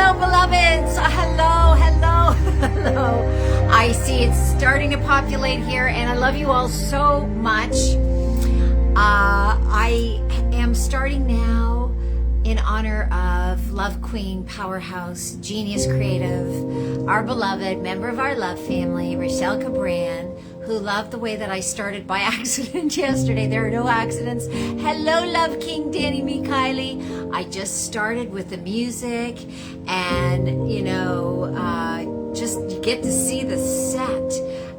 Hello, beloveds. Hello, hello, hello. I see it's starting to populate here, and I love you all so much. I am starting now in honor of Love Queen, Powerhouse, Genius Creative, our beloved member of our love family, Rochelle Cabran, who loved the way that I started by accident yesterday. There are no accidents. Hello, Love King Danny Mikhaili. I just started with the music, and just you get to see the set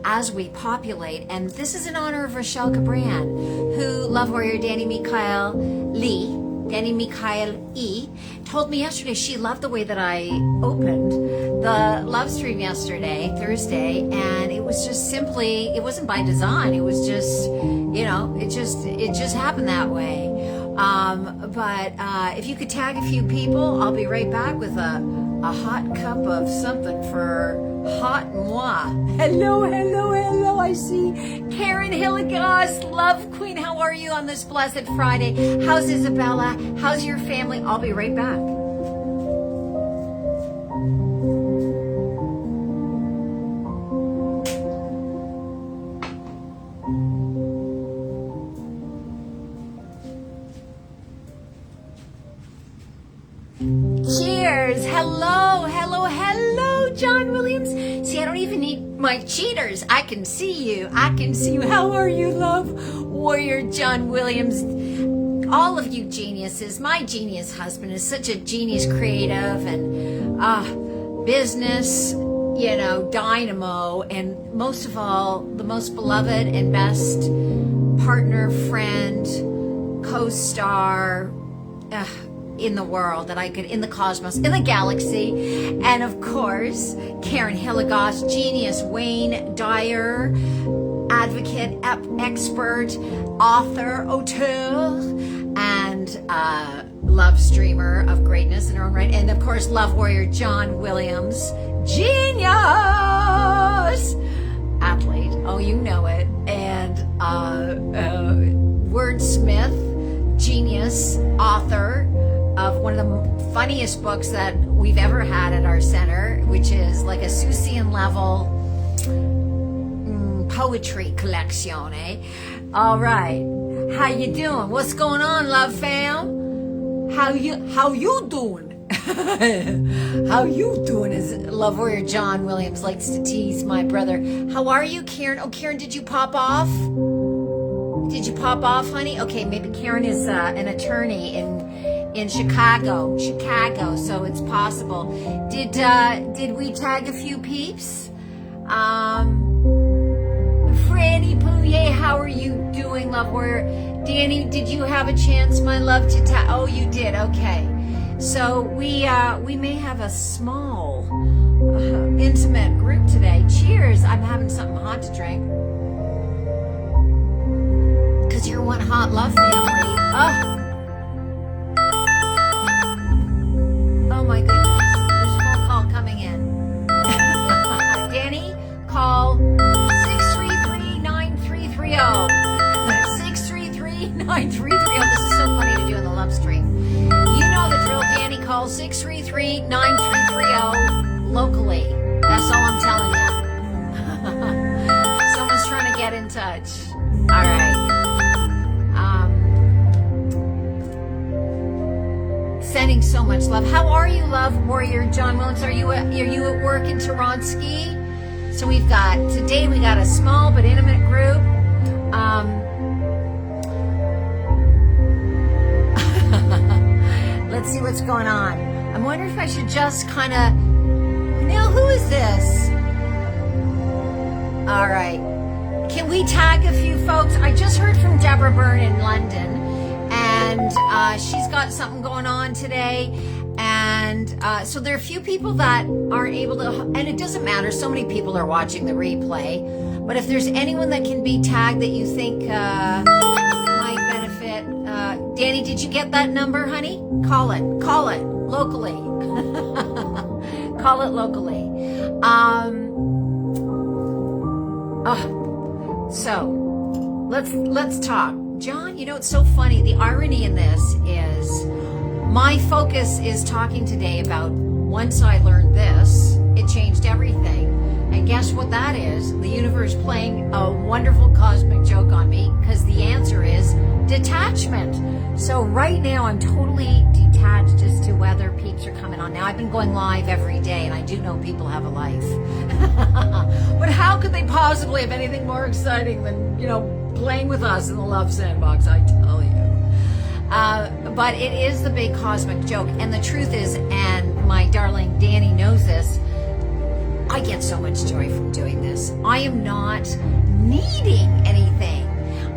as we populate. And this is in honor of Rochelle Cabran, who Love Warrior Danny Mikhail E, told me yesterday she loved the way that I opened the love stream yesterday, Thursday, and it was just simply, it wasn't by design, it was just, it just happened that way. But if you could tag a few people, I'll be right back with a hot cup of something for hot moi. Hello, hello, hello. I see Karen Hilligoss, Love Queen. How are you on this blessed Friday? How's Isabella? How's your family? I'll be right back. Cheers. Hello, hello, hello, John Williams. See, I don't even need my cheaters. I can see you. I can see you. How are you, Love Warrior John Williams? All of you geniuses. My genius husband is such a genius creative and business, dynamo, and most of all, the most beloved and best partner, friend, co-star, in the world that I could, in the cosmos, in the galaxy. And of course, Karen Hilligoss, genius, Wayne Dyer, advocate, expert, author, auteur, and love streamer of greatness in her own right. And of course, Love Warrior John Williams, genius, athlete, oh, you know it, and wordsmith, genius, author of one of the funniest books that we've ever had at our center, which is like a Seussian level poetry collection, eh? All right, how you doing? What's going on, love fam? How you doing? How you doing? As Love Warrior John Williams likes to tease my brother. How are you, Karen? Oh, Karen, did you pop off? Did you pop off, honey? Okay, maybe Karen is an attorney in Chicago, so it's possible. Did we tag a few peeps? Franny Pouye, how are you doing, Love Warrior? Danny, did you have a chance, my love, to tag? Oh, you did. Okay. So we may have a small, intimate group today. Cheers. I'm having something hot to drink. Because you're one hot love family. Oh my goodness. There's a phone call coming in. Danny, call 633-9330. 633-9330. This is so funny to do in the love stream. You know the drill, Danny. Call 633-9330 locally. That's all I'm telling you. Someone's trying to get in touch. All right. Sending so much love. How are you, Love Warrior John Williams? Are you at work in Toronski? So we got a small but intimate group. Let's see what's going on. I'm wondering if I should just kind of, Neil, who is this? All right. Can we tag a few folks? I just heard from Deborah Byrne in London, and she's got something going on today. And so there are a few people that aren't able to, and it doesn't matter, so many people are watching the replay. But if there's anyone that can be tagged that you think might benefit, Danny, did you get that number, honey? Call it locally. Call it locally. So let's talk. John, it's so funny. The irony in this is my focus is talking today about once I learned this, it changed everything. And guess what that is? The universe playing a wonderful cosmic joke on me, because the answer is detachment. So right now I'm totally detached as to whether peeps are coming on. Now I've been going live every day, and I do know people have a life. But how could they possibly have anything more exciting than, playing with us in the love sandbox, I tell you. But it is the big cosmic joke. And the truth is, and my darling Danny knows this, I get so much joy from doing this. I am not needing anything.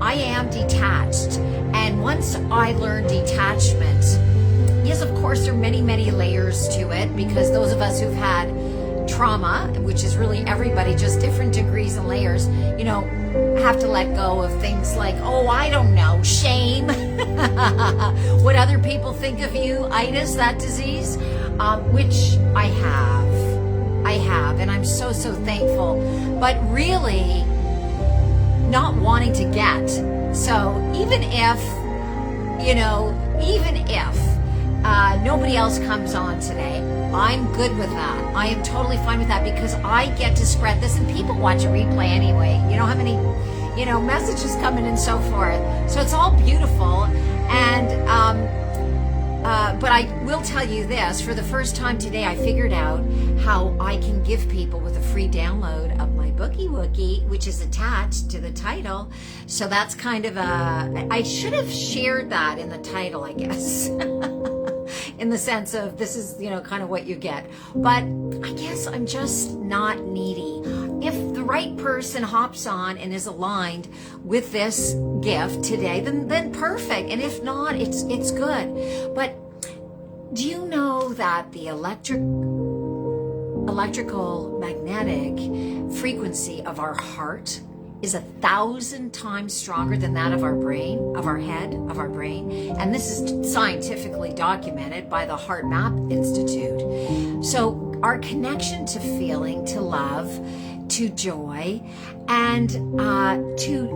I am detached. And once I learned detachment, yes, of course, there are many, many layers to it, because those of us who've had trauma, which is really everybody, just different degrees and layers, have to let go of things like, I don't know, shame, what other people think of you, itis, that disease, which I have, and I'm so, so thankful, but really not wanting to get. So even if nobody else comes on today, I'm good with that. I am totally fine with that, because I get to spread this, and people watch a replay anyway. You know how many, messages coming and so forth. So it's all beautiful. And, but I will tell you this, for the first time today, I figured out how I can give people with a free download of my Boogie Woogie, which is attached to the title. So that's kind of I should have shared that in the title, I guess. In the sense of, this is, kind of what you get. But I guess I'm just not needy. If the right person hops on and is aligned with this gift today, then perfect. And if not, it's good. But do you know that the electrical magnetic frequency of our heart is 1,000 times stronger than that of our brain, of our head, of our brain? And this is scientifically documented by the Heart Map Institute. So our connection to feeling, to love, to joy, and to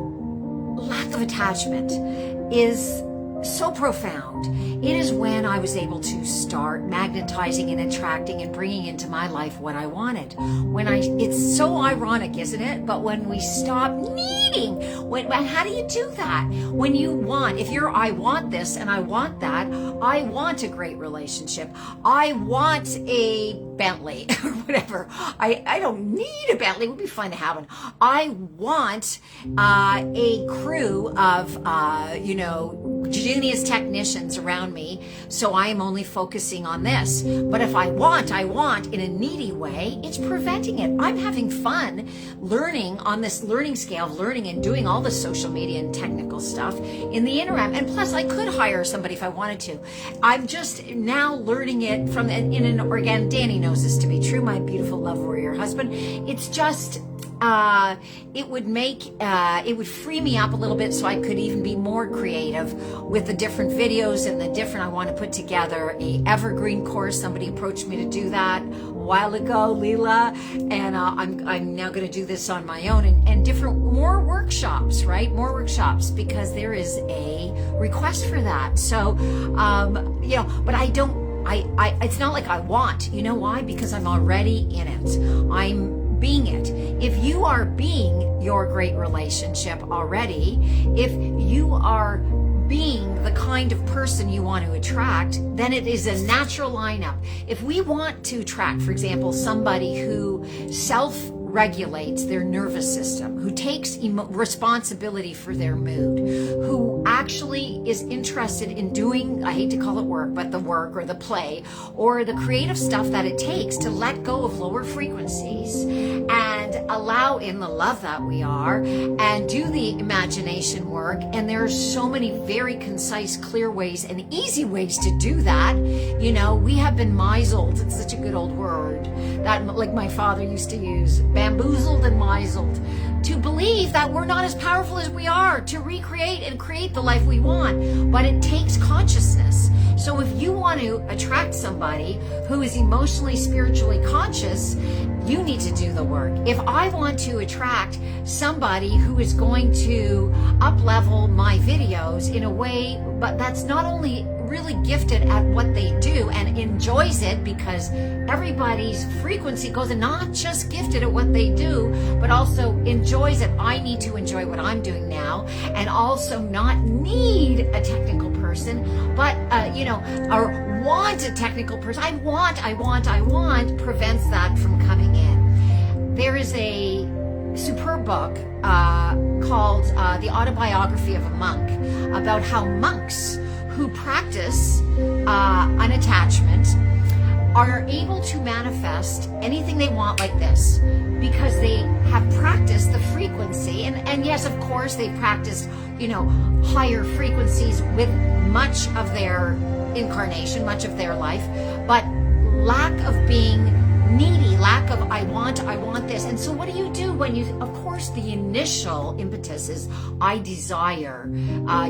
lack of attachment is so profound. It is when I was able to start magnetizing and attracting and bringing into my life what I wanted. It's so ironic, isn't it? But when we stop needing, how do you do that? When you want, I want this and I want that, I want a great relationship, I want a Bentley or whatever. I don't need a Bentley. It would be fun to have one. I want a crew of, genius technicians around me, so I am only focusing on this. But if I want in a needy way, it's preventing it. I'm having fun learning on this learning scale of learning and doing all the social media and technical stuff in the interim. And plus, I could hire somebody if I wanted to. I'm just now learning it in an organic. Danny knows this to be true, my beautiful love warrior husband. It's just, it would free me up a little bit, so I could even be more creative with the different videos and I want to put together a evergreen course. Somebody approached me to do that a while ago, Leela, and I'm now going to do this on my own and more workshops, right? More workshops, because there is a request for that. So, but it's not like I want. You know why? Because I'm already in it. I'm being it. If you are being your great relationship already, if you are being the kind of person you want to attract, then it is a natural lineup. If we want to attract, for example, somebody who self-regulates their nervous system, who takes responsibility for their mood, who actually is interested in doing, I hate to call it work, but the work or the play or the creative stuff that it takes to let go of lower frequencies and allow in the love that we are and do the imagination work. And there are so many very concise, clear ways and easy ways to do that. We have been misled. It's such a good old word that, like my father used to use, bamboozled and misled, to believe that we're not as powerful as we are to recreate and create the life we want. But it takes consciousness. So if you want to attract somebody who is emotionally, spiritually conscious, you need to do the work. If I want to attract somebody who is going to up-level my videos in a way, but that's not only really gifted at what they do and enjoys it, because everybody's frequency goes, and not just gifted at what they do, but also enjoys it. I need to enjoy what I'm doing now, and also not need a technical person, but or want a technical person. I want prevents that from coming in. There is a superb book called The Autobiography of a Monk, about how monks who practice unattachment are able to manifest anything they want like this, because they have practiced the frequency, and yes, of course, they've practiced higher frequencies with much of their incarnation, much of their life, but lack of being needy, lack of I want this. And so what do when you, of course, the initial impetus is I desire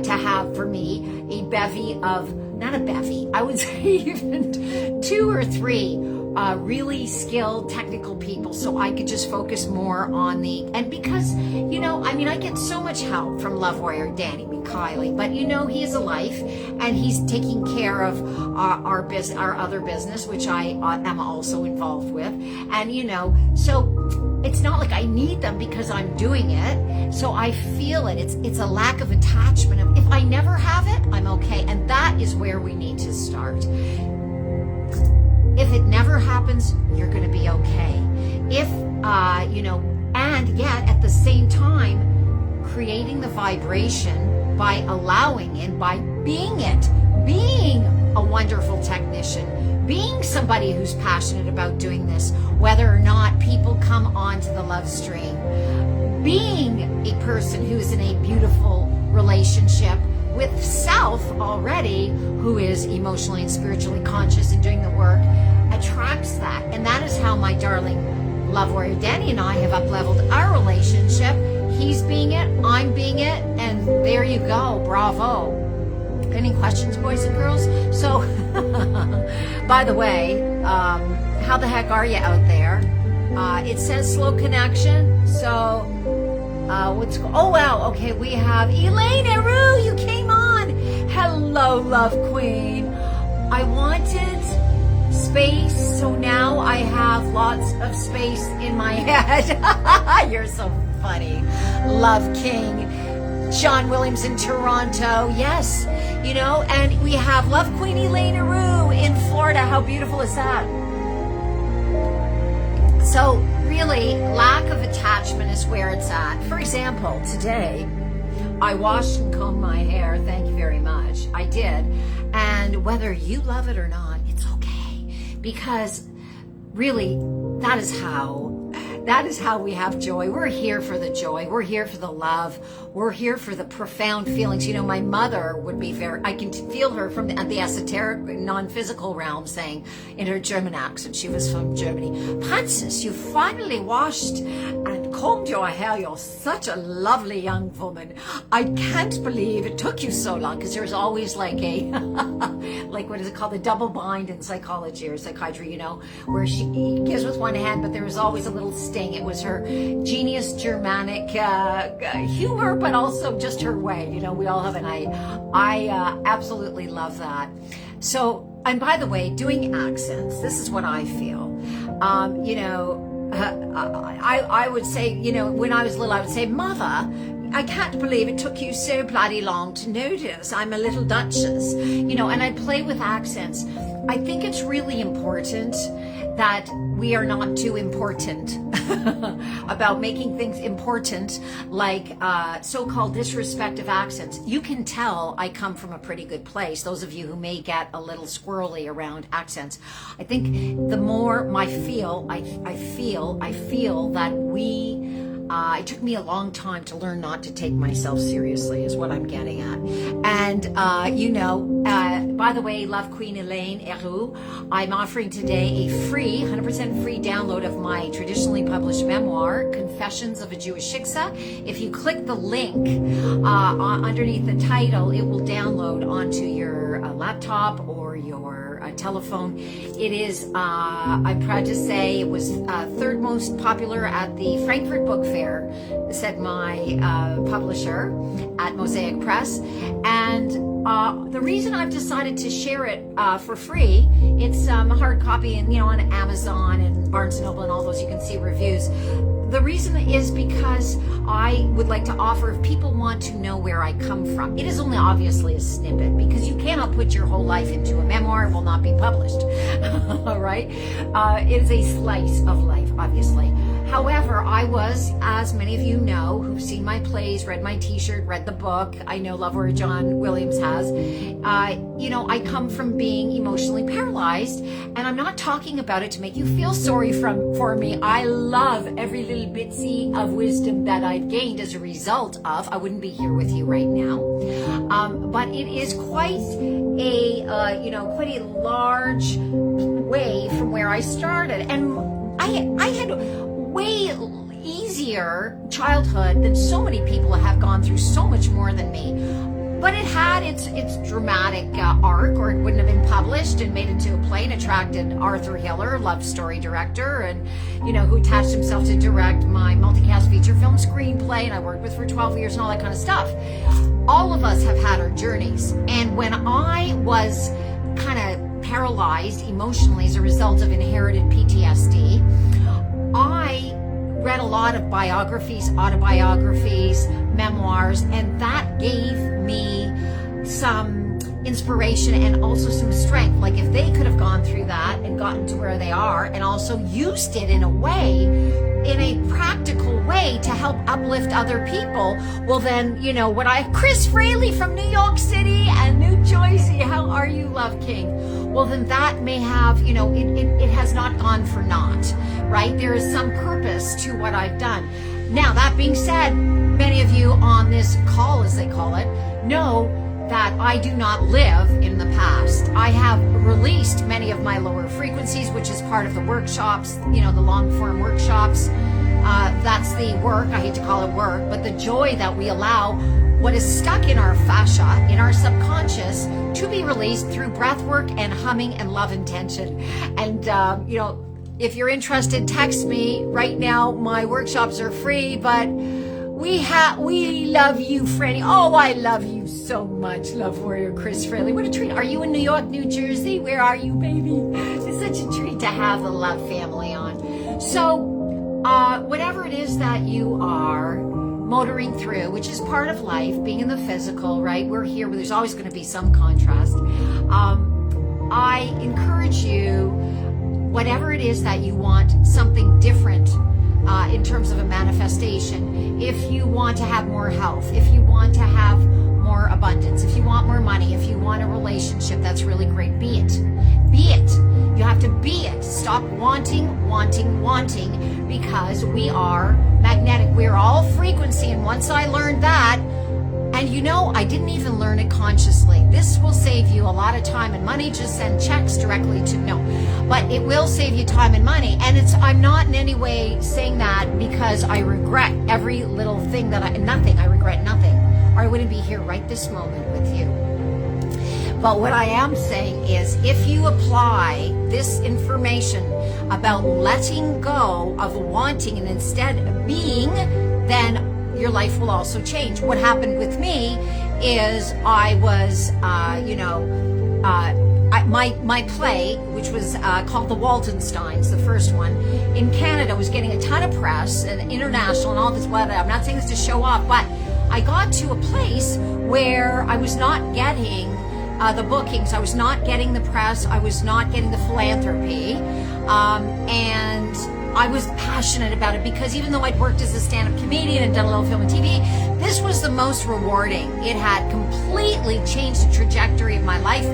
to have, for me, a bevy of, not a bevy, I would say even 2 or 3 really skilled technical people, so I could just focus more on and because, I get so much help from Love Warrior Danny Mikhaili, but he is a life, and he's taking care of our other business, which I am also involved with, and so it's not like I need them because I'm doing it, so I feel it. It's a lack of attachment. If I never have it, I'm okay, and that is where we need to start. If it never happens, you're going to be okay. If, and yet at the same time, creating the vibration by allowing in, by being a wonderful technician, being somebody who's passionate about doing this, whether or not people come onto the love stream, being a person who's in a beautiful relationship with self already, who is emotionally and spiritually conscious and doing the work, attracts that. And that is how my darling Love Warrior Danny and I have up-leveled our relationship. He's being it, I'm being it, and there you go. Bravo. Any questions, boys and girls? So, by the way, how the heck are you out there? It says slow connection, so oh wow, okay, we have Elaine Eru, you came on. Hello, Love Queen. I wanted space, so now I have lots of space in my head. You're so funny. Love King. John Williams in Toronto, yes, and we have Love Queen Elaine Eru in Florida. How beautiful is that? So really, lack of attachment is where it's at. For example, today, I washed and combed my hair. Thank you very much. I did. And whether you love it or not, it's okay. Because really, that is how we have joy. We're here for the joy. We're here for the love. We're here for the profound feelings. My mother would be I can feel her from the esoteric, non-physical realm saying in her German accent, she was from Germany, Princess, you finally washed and combed your hair. You're such a lovely young woman. I can't believe it took you so long, because there's always like a, like what is it called? The double bind in psychology or psychiatry, where she gives with one hand, but there was always a little sting. It was her genius Germanic humor, but also just her way. We all have, and I absolutely love that. So, and by the way, doing accents, this is what I feel. I would say, when I was little, I would say, Mother, I can't believe it took you so bloody long to notice. I'm a little duchess, and I play with accents. I think it's really important that we are not too important about making things important, like so-called disrespectful accents. You can tell I come from a pretty good place, those of you who may get a little squirrely around accents. I think the more I feel that it took me a long time to learn not to take myself seriously, is what I'm getting at. And, by the way, Love Queen Elaine Eru, I'm offering today a free, 100% free download of my traditionally published memoir, Confessions of a Jewish Shiksa. If you click the link underneath the title, it will download onto your laptop or your telephone. It is, I'm proud to say, it was third most popular at the Frankfurt Book Fair, said my publisher at Mosaic Press. And the reason I've decided to share it for free, it's a hard copy and on Amazon and Barnes & Noble and all those, you can see reviews. The reason is because I would like to offer, if people want to know where I come from, it is only obviously a snippet, because you cannot put your whole life into a memoir. It will not be published. All right? It is a slice of life, obviously. However, I was, as many of you know, who've seen my plays, read my t-shirt, read the book, I know Love Warrior John Williams has, I come from being emotionally paralyzed, and I'm not talking about it to make you feel sorry for me. I love every little bitsy of wisdom that I've gained as a result of, I wouldn't be here with you right now. But it is quite a large way from where I started. And I had way easier childhood than so many people have gone through, so much more than me. But it had its dramatic arc, or it wouldn't have been published and made into a play and attracted Arthur Hiller, love story director, and who attached himself to direct my multicast feature film screenplay, and I worked with for 12 years and all that kind of stuff. All of us have had our journeys, and when I was kind of paralyzed emotionally as a result of inherited PTSD, I read a lot of biographies, autobiographies, memoirs, and that gave me some inspiration and also some strength. Like, if they could have gone through that and gotten to where they are and also used it in a practical way to help uplift other people, well then, Chris Fraley from New York City and New Jersey, how are you, Love King? Well then that may have, it has not gone for naught, right? There is some purpose to what I've done. Now, that being said, many of you on this call, as they call it, know that I do not live in the past. I have released many of my lower frequencies, which is part of the workshops, the long form workshops. That's the work. I hate to call it work, but the joy that we allow what is stuck in our fascia, in our subconscious, to be released through breath work and humming and love intention. And, if you're interested, text me right now. My workshops are free, but we love you, Franny. Oh, I love you so much, Love Warrior Chris Fraley. What a treat. Are you in New York, New Jersey? Where are you, baby? It's such a treat to have the Love family on. So, whatever it is that you are motoring through, which is part of life, being in the physical, right? We're here, but there's always going to be some contrast. I encourage you, whatever it is that you want, something different in terms of a manifestation. If you want to have more health, if you want to have more abundance, if you want more money, if you want a relationship, that's really great. Be it. Be it. You have to be it. Stop wanting, because we are magnetic. We're all frequency. And once I learned that, and I didn't even learn it consciously. This will save you a lot of time and money. Just send checks directly to, but it will save you time and money. And I'm not in any way saying that because I regret every little thing I regret nothing, or I wouldn't be here right this moment with you. But what I am saying is, if you apply this information about letting go of wanting and instead being, then your life will also change. What happened with me is I was, my play, which was called The Waldensteins, the first one, in Canada, was getting a ton of press and international and all this. I'm not saying this to show off, but I got to a place where I was not getting the bookings, I was not getting the press, I was not getting the philanthropy, and I was passionate about it because even though I'd worked as a stand-up comedian and done a little film and TV, this was the most rewarding. It had completely changed the trajectory of my life.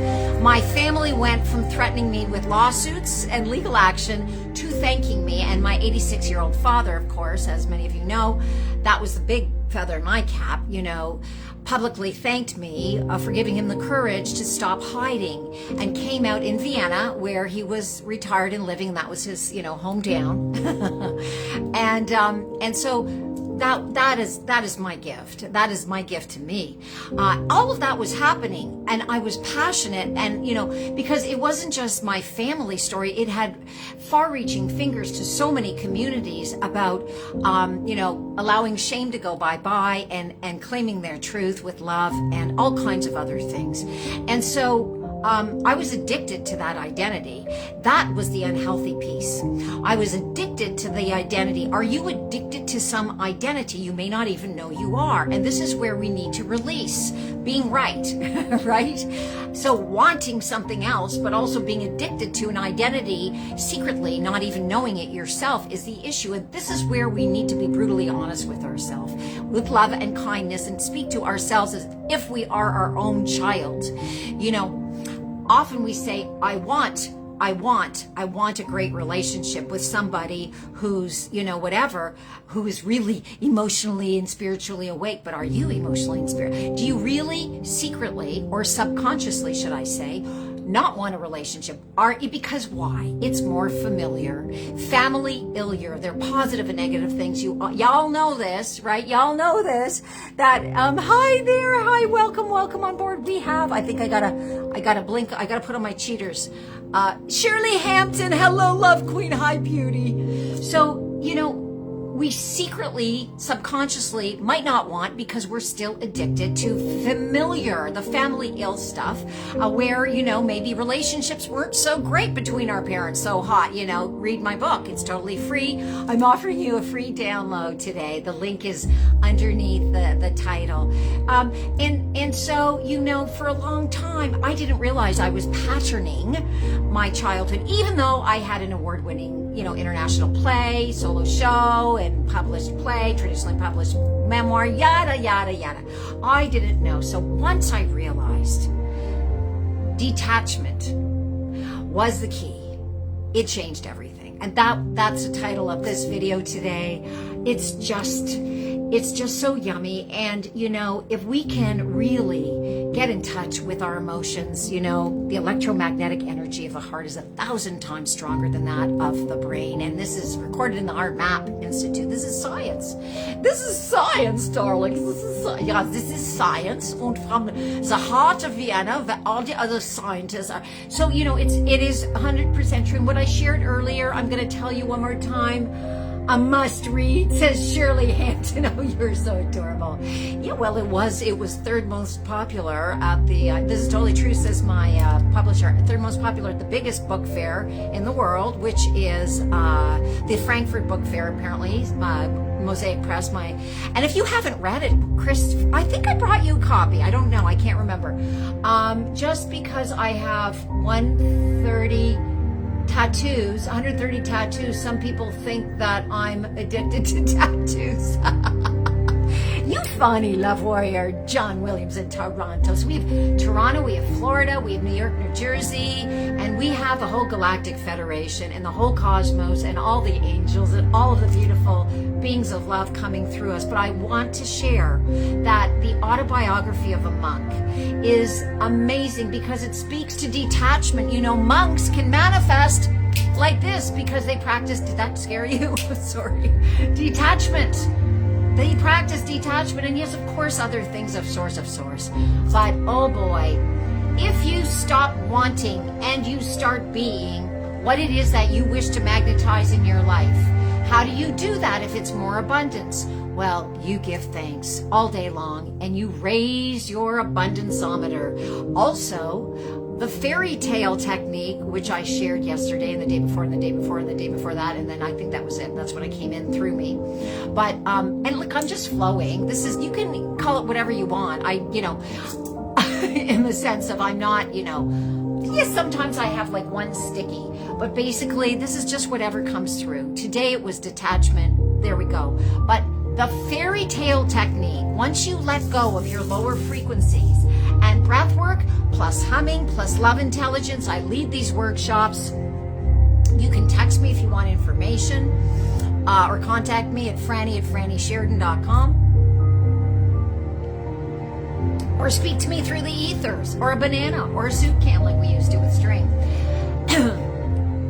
My family went from threatening me with lawsuits and legal action to thanking me, and my 86-year-old father, of course, as many of you know, that was the big feather in my cap, publicly thanked me for giving him the courage to stop hiding, and came out in Vienna, where he was retired and living. That was his, hometown. And so that is my gift. That is my gift to me. All of that was happening, and I was passionate, and because it wasn't just my family story, it had far-reaching fingers to so many communities about allowing shame to go bye-bye and claiming their truth with love and all kinds of other things. And so I was addicted to that identity. That was the unhealthy piece. I was addicted to the identity. Are you addicted to some identity you may not even know you are? And this is where we need to release being right, right? So wanting something else, but also being addicted to an identity secretly, not even knowing it yourself, is the issue. And this is where we need to be brutally honest with ourselves, with love and kindness, and speak to ourselves as if we are our own child. Often we say, I want a great relationship with somebody who's, who is really emotionally and spiritually awake. But are you emotionally and spiritually? Do you really secretly, or subconsciously, should I say, not want a relationship? Because why? It's more familiar. Familiar. They're positive and negative things. Y'all know this, right? Y'all know this. That hi there, hi, welcome on board. I think I gotta blink. I gotta put on my cheaters. Shirley Hampton, hello, love queen, hi, beauty. So we secretly, subconsciously might not want, because we're still addicted to familiar, the family ill stuff, where, maybe relationships weren't so great between our parents, so hot, read my book. It's totally free. I'm offering you a free download today. The link is underneath the title. And so, for a long time, I didn't realize I was patterning my childhood, even though I had an award-winning, international play, solo show, and published play, traditionally published memoir, yada, yada, yada. I didn't know. So once I realized detachment was the key, it changed everything. And that's the title of this video today. It's just so yummy. And, if we can really get in touch with our emotions, the electromagnetic energy of the heart is 1,000 times stronger than that of the brain. And this is recorded in the Heart Map Institute. This is science. This is science, darlings. This is science. And from the heart of Vienna, where all the other scientists are. So, it is 100% true. And what I shared earlier, I'm going to tell you one more time. A must read, says Shirley Hampton. Oh, you're so adorable. Yeah, well, it was third most popular at the, this is totally true, says my publisher, third most popular at the biggest book fair in the world, which is the Frankfurt Book Fair, apparently, Mosaic Press. And if you haven't read it, Chris, I think I brought you a copy. I don't know, I can't remember. Just because I have 130 tattoos, some people think that I'm addicted to tattoos. You funny love warrior, John Williams in Toronto. So we have Toronto, we have Florida, we have New York, New Jersey, and we have the whole Galactic Federation and the whole cosmos and all the angels and all of the beautiful beings of love coming through us. But I want to share that the autobiography of a monk is amazing because it speaks to detachment. Monks can manifest like this because they practice, did that scare you? Sorry. Detachment. They practice detachment, and yes, of course, other things of source. But oh boy, if you stop wanting and you start being what it is that you wish to magnetize in your life, how do you do that if it's more abundance? Well, you give thanks all day long and you raise your abundanceometer. Also, the fairy tale technique, which I shared yesterday and the day before and the day before and the day before that, and then I think that was it. That's when it came in through me. But, and look, I'm just flowing. This is, you can call it whatever you want. In the sense of I'm not, yes, sometimes I have like one sticky, but basically this is just whatever comes through. Today it was detachment. There we go. But the fairy tale technique, once you let go of your lower frequencies and breath work, plus humming, plus love intelligence, I lead these workshops. You can text me if you want information, or contact me at franny@frannysheridan.com. Or speak to me through the ethers, or a banana, or a soup can like we used to with string.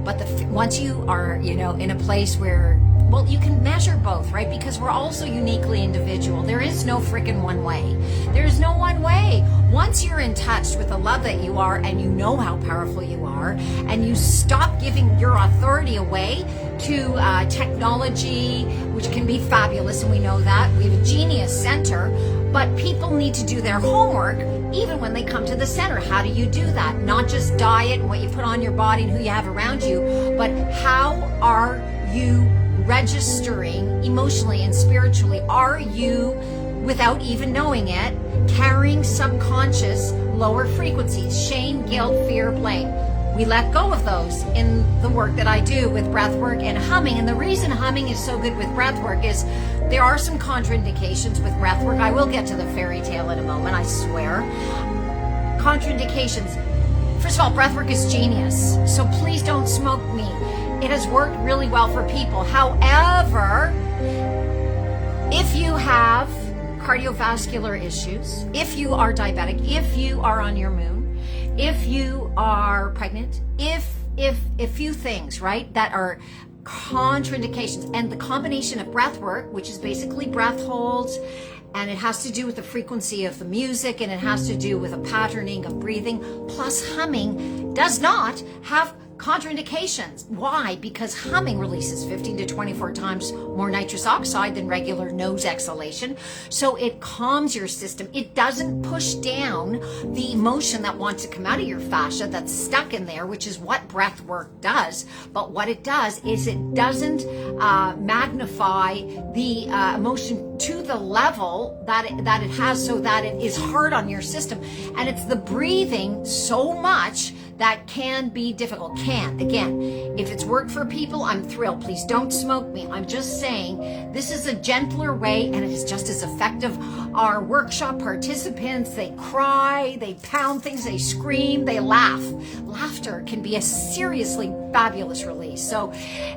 But once you are, in a place where well, you can measure both, right? Because we're also uniquely individual. There is no freaking one way. There's no one way. Once you're in touch with the love that you are, and you know how powerful you are, and you stop giving your authority away to technology, which can be fabulous, and we know that. We have a genius center, but people need to do their homework even when they come to the center. How do you do that? Not just diet and what you put on your body and who you have around you, but how are you registering emotionally and spiritually? Are you, without even knowing it, carrying subconscious lower frequencies, shame, guilt, fear, blame? We let go of those in the work that I do with breath work and humming. And the reason humming is so good with breath work is there are some contraindications with breath work. I will get to the fairy tale in a moment, I swear. Contraindications. First of all, breath work is genius. So please don't smoke me. It has worked really well for people. However, if you have cardiovascular issues, if you are diabetic, if you are on your moon, if you are pregnant, if a few things, right, that are contraindications, and the combination of breath work, which is basically breath holds, and it has to do with the frequency of the music, and it has to do with a patterning of breathing, plus humming does not have contraindications. Why? Because humming releases 15 to 24 times more nitrous oxide than regular nose exhalation. So it calms your system. It doesn't push down the emotion that wants to come out of your fascia that's stuck in there, which is what breath work does. But what it does is it doesn't magnify the emotion to the level that it has, so that it is hard on your system. And it's the breathing so much that can be difficult. Again, if it's worked for people, I'm thrilled. Please don't smoke me. I'm just saying this is a gentler way, and it is just as effective. Our workshop participants, they cry, they pound things, they scream, they laugh. Laughter can be a seriously fabulous release. So,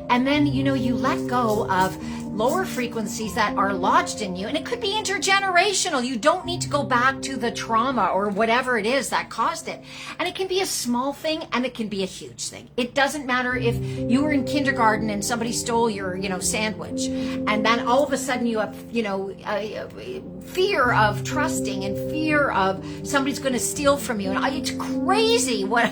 and then, you let go of lower frequencies that are lodged in you, and it could be intergenerational. You don't need to go back to the trauma or whatever it is that caused it. And it can be a small thing, and it can be a huge thing. It doesn't matter if you were in kindergarten and somebody stole your, sandwich, and then all of a sudden you have, fear of trusting and fear of somebody's going to steal from you. And it's crazy what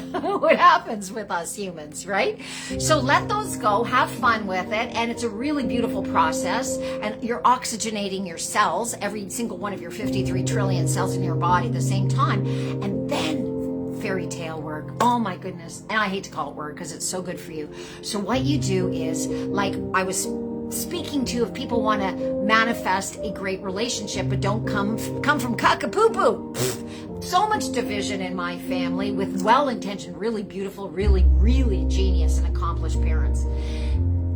happens with us humans, right? So let those go, have fun with it, and it's a really beautiful process. And you're oxygenating your cells, every single one of your 53 trillion cells in your body at the same time. And then fairy tale work. Oh my goodness. And I hate to call it work because it's so good for you. So what you do is, like I was speaking to, if people want to manifest a great relationship but don't come from cock-a-poo-poo. So much division in my family with well-intentioned, really beautiful, really, really genius and accomplished parents.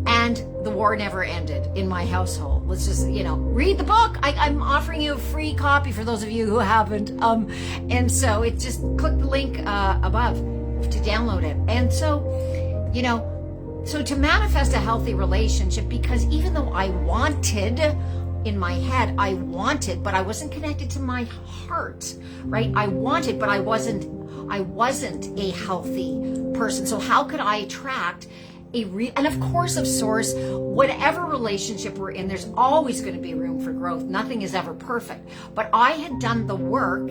And the war never ended in my household. Let's just, read the book. I'm offering you a free copy for those of you who haven't. And so it just click the link above to download it. And so, so to manifest a healthy relationship, because even though I wanted, in my head, but I wasn't connected to my heart, right? I wanted, but I wasn't a healthy person. So how could I attract and of course, of source, whatever relationship we're in, there's always going to be room for growth. Nothing is ever perfect. But I had done the work.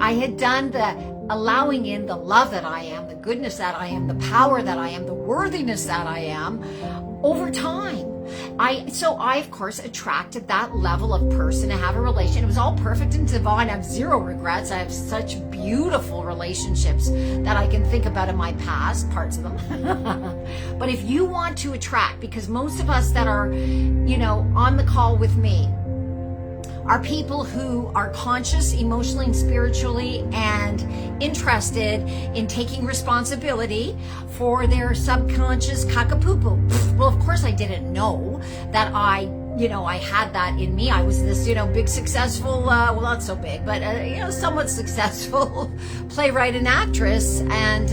I had done the allowing in the love that I am, the goodness that I am, the power that I am, the worthiness that I am over time. So I, of course, attracted that level of person to have a relation. It was all perfect and divine. I have zero regrets. I have such beautiful relationships that I can think about in my past, parts of them. But if you want to attract, because most of us that are, on the call with me are people who are conscious emotionally and spiritually and interested in taking responsibility for their subconscious cock-a-poo-poo. Well, of course I didn't know that I had that in me. I was this, big successful, well, not so big, but, somewhat successful playwright and actress, and,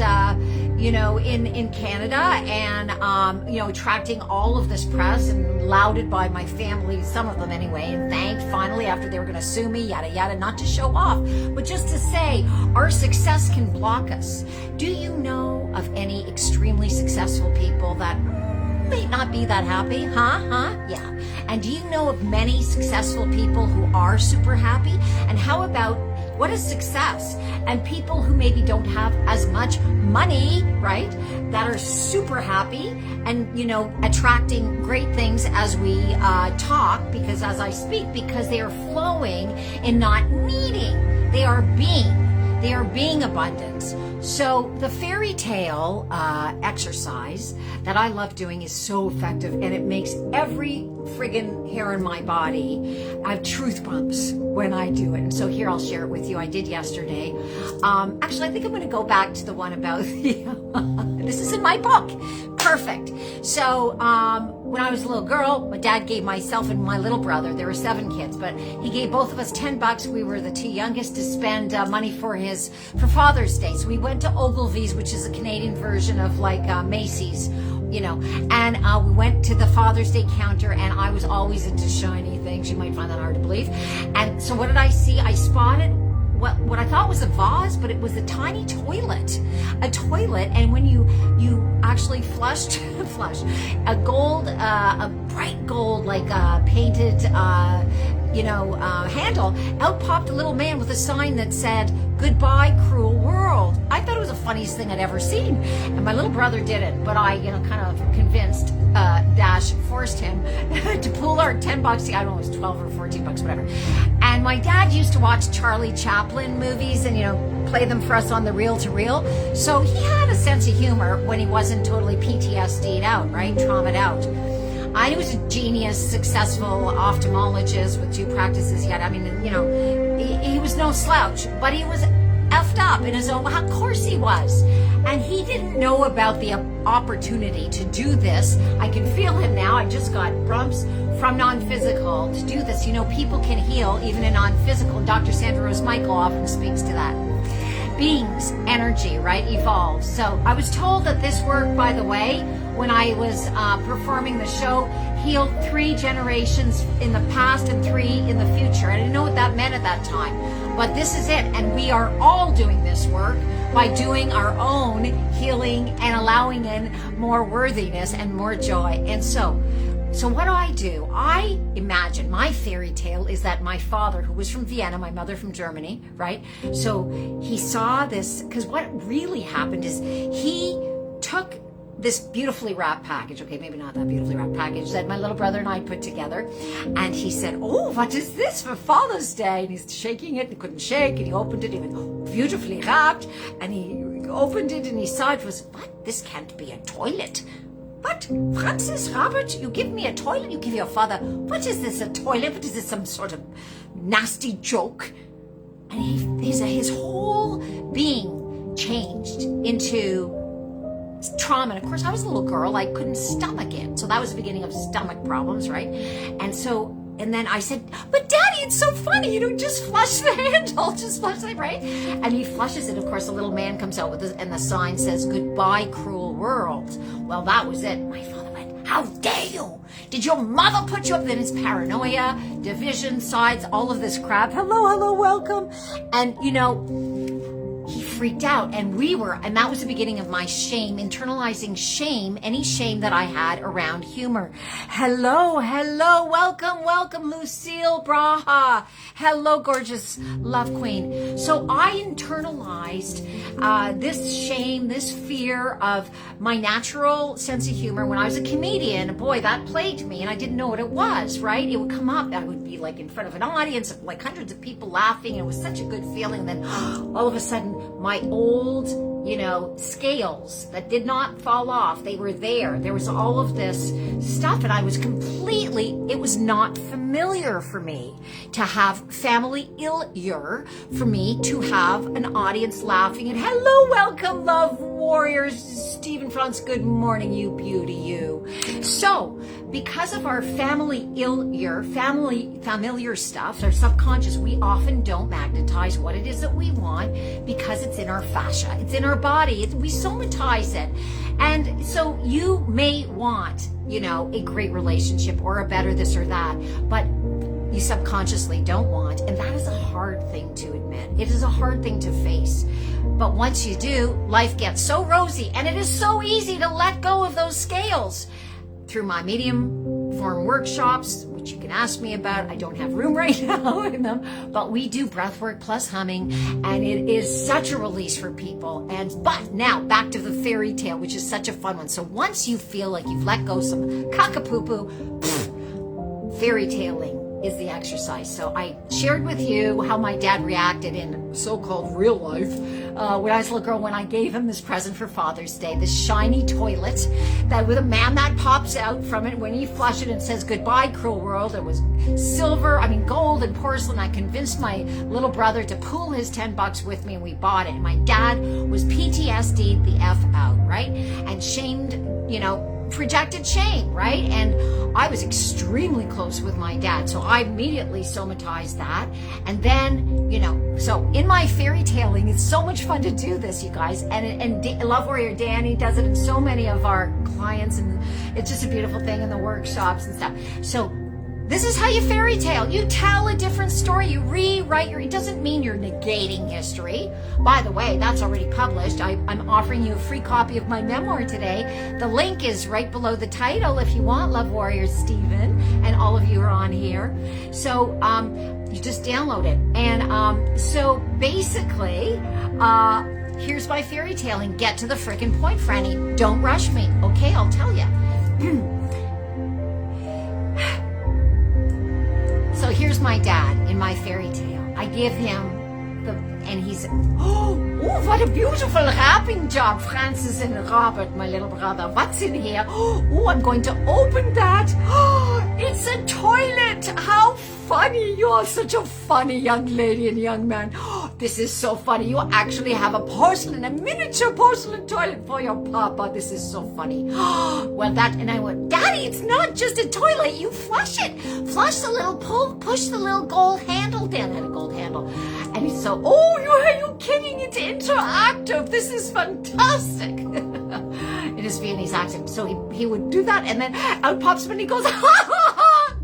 in Canada, and, attracting all of this press and lauded by my family, some of them anyway, and thanked finally after they were going to sue me, yada, yada, not to show off, but just to say our success can block us. Do you know of any extremely successful people that may not be that happy, yeah. And do you know of many successful people who are super happy? And how about what is success? And people who maybe don't have as much money, right, that are super happy and, you know, attracting great things as we talk, because as I speak, because they are flowing and not needing. They are being abundant. So the fairy tale exercise that I love doing is so effective, and it makes every friggin' hair in my body. I have truth bumps when I do it. And so here, I'll share it with you. I did yesterday. Actually, I think I'm going to go back to the one about this is in my book. Perfect. So when I was a little girl, my dad gave myself and my little brother, there were 7 kids, but he gave both of us $10. We were the 2 youngest, to spend money for Father's Day. So we went to Ogilvy's, which is a Canadian version of like Macy's, you know, and we went to the Father's Day counter, and I was always into shiny things. You might find that hard to believe. And so what did I see? I spotted what I thought was a vase, but it was a tiny toilet, and when you actually flushed a bright gold, like painted handle, out popped a little man with a sign that said, "Goodbye, cruel world." I thought it was the funniest thing I'd ever seen, and my little brother didn't, but I, kind of convinced, forced him to pull our $10. I don't know, it was 12 or 14 bucks, whatever. And my dad used to watch Charlie Chaplin movies and, play them for us on the reel-to-reel. So he had a sense of humor when he wasn't totally PTSD'd out, right? Traumat'd out. He was a genius, successful ophthalmologist with 2 practices he had. I mean, he was no slouch, but he was effed up in his own, of course he was. And he didn't know about the opportunity to do this. I can feel him now. I just got bumps from non-physical to do this. People can heal even in non-physical. Dr. Sandra Rose Michael often speaks to that. Beings, energy, right, evolves. So I was told that this work, by the way, when I was performing the show, healed 3 generations in the past and 3 in the future. I didn't know what that meant at that time, but this is it. And we are all doing this work by doing our own healing and allowing in more worthiness and more joy. And so what do? I imagine my fairy tale is that my father, who was from Vienna, my mother from Germany, right? So he saw this, because what really happened is he took this beautifully wrapped package, okay, maybe not that beautifully wrapped package, that my little brother and I put together, and he said, "Oh, what is this for Father's Day?" And he's shaking it, and he couldn't shake, and he opened it, he went, "Oh, beautifully wrapped," and he opened it, and he saw it was, "What? This can't be a toilet." "What? Francis, Robert, you give me a toilet? You give your father, what is this, a toilet? What is this, some sort of nasty joke?" And his whole being changed into trauma. And of course, I was a little girl. I couldn't stomach it. So that was the beginning of stomach problems, right? And then I said, "But Daddy, it's so funny. Just flush the handle. Just flush it, right?" And he flushes it. Of course, a little man comes out with this, and the sign says, "Goodbye, cruel world." Well, that was it. My father went, "How dare you? Did your mother put you up?" Then it's paranoia, division, sides, all of this crap. Hello, welcome. And, he freaked out, and that was the beginning of my shame, internalizing shame, any shame that I had around humor. Hello, welcome, Lucille Braha. Hello, gorgeous love queen. So I internalized this shame, this fear of my natural sense of humor. When I was a comedian, boy, that plagued me, and I didn't know what it was, right? It would come up, I would be like in front of an audience of like hundreds of people laughing, and it was such a good feeling. And then all of a sudden, my old, scales that did not fall off, they were there. There was all of this stuff, and it was not familiar for me to have family failure, for me to have an audience laughing. And hello, welcome, love warriors. Stephen Franz, good morning, you beauty, you. So, because of our family familiar stuff, our subconscious, we often don't magnetize what it is that we want, because it's in our fascia, it's in our body, we somatize it. And so you may want, a great relationship or a better this or that, but you subconsciously don't want, and that is a hard thing to admit. It is a hard thing to face. But once you do, life gets so rosy, and it is so easy to let go of those scales. through my medium form workshops, which you can ask me about. I don't have room right now in them, but we do breathwork plus humming, and it is such a release for people. But now back to the fairy tale, which is such a fun one. So once you feel like you've let go some cockapoo-poo, fairy tailing is the exercise. So I shared with you how my dad reacted in so-called real life when I was a little girl, when I gave him this present for Father's Day, this shiny toilet that with a man that pops out from it when you flush it and says, "Goodbye, cruel world." It was gold and porcelain. I convinced my little brother to pool his $10 with me, and we bought it. And my dad was PTSD'd the F out, right? And shamed, projected shame, right? And I was extremely close with my dad, so I immediately somatized that. And then, so in my fairy tailing, it's so much fun to do this, you guys. And Love Warrior Danny does it, and so many of our clients, and it's just a beautiful thing in the workshops and stuff. So this is how you fairy tale. You tell a different story. You rewrite it doesn't mean you're negating history. By the way, that's already published. I'm offering you a free copy of my memoir today. The link is right below the title if you want, Love Warrior Stephen, and all of you are on here. So you just download it. And so basically, here's my fairy tailing. Get to the frickin' point, Franny. Don't rush me. Okay, I'll tell you. So here's my dad in my fairy tale. I give him and he's, oh, what a beautiful wrapping job, Francis and Robert, my little brother. What's in here? Oh, I'm going to open that. Oh, it's a toilet. How funny. You're such a funny young lady and young man. Oh, this is so funny. You actually have a miniature porcelain toilet for your papa. This is so funny. And I went, Daddy, it's not just a toilet. You flush it. Flush the little push the little gold handle down. It had a gold handle. And he's so, are you kidding? It's interactive. This is fantastic. In his Viennese accent. So he would do that, and then out pops him and he goes,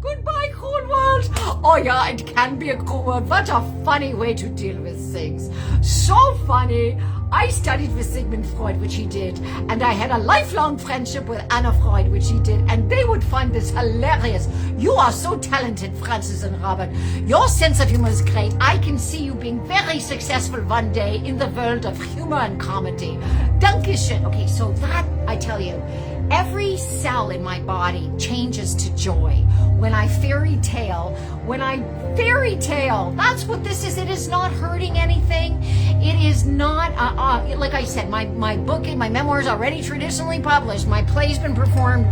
goodbye, cruel world. Oh yeah, it can be a cruel world. What a funny way to deal with things. So funny. I studied with Sigmund Freud, which he did, and I had a lifelong friendship with Anna Freud, which he did, and they would find this hilarious. You are so talented, Francis and Robert. Your sense of humor is great. I can see you being very successful one day in the world of humor and comedy. Dankeschön. Okay, so that, I tell you, every cell in my body changes to joy when I fairy tale. That's what this is. It is not hurting anything. It is not, like I said, my book and my memoir is already traditionally published. My play's been performed,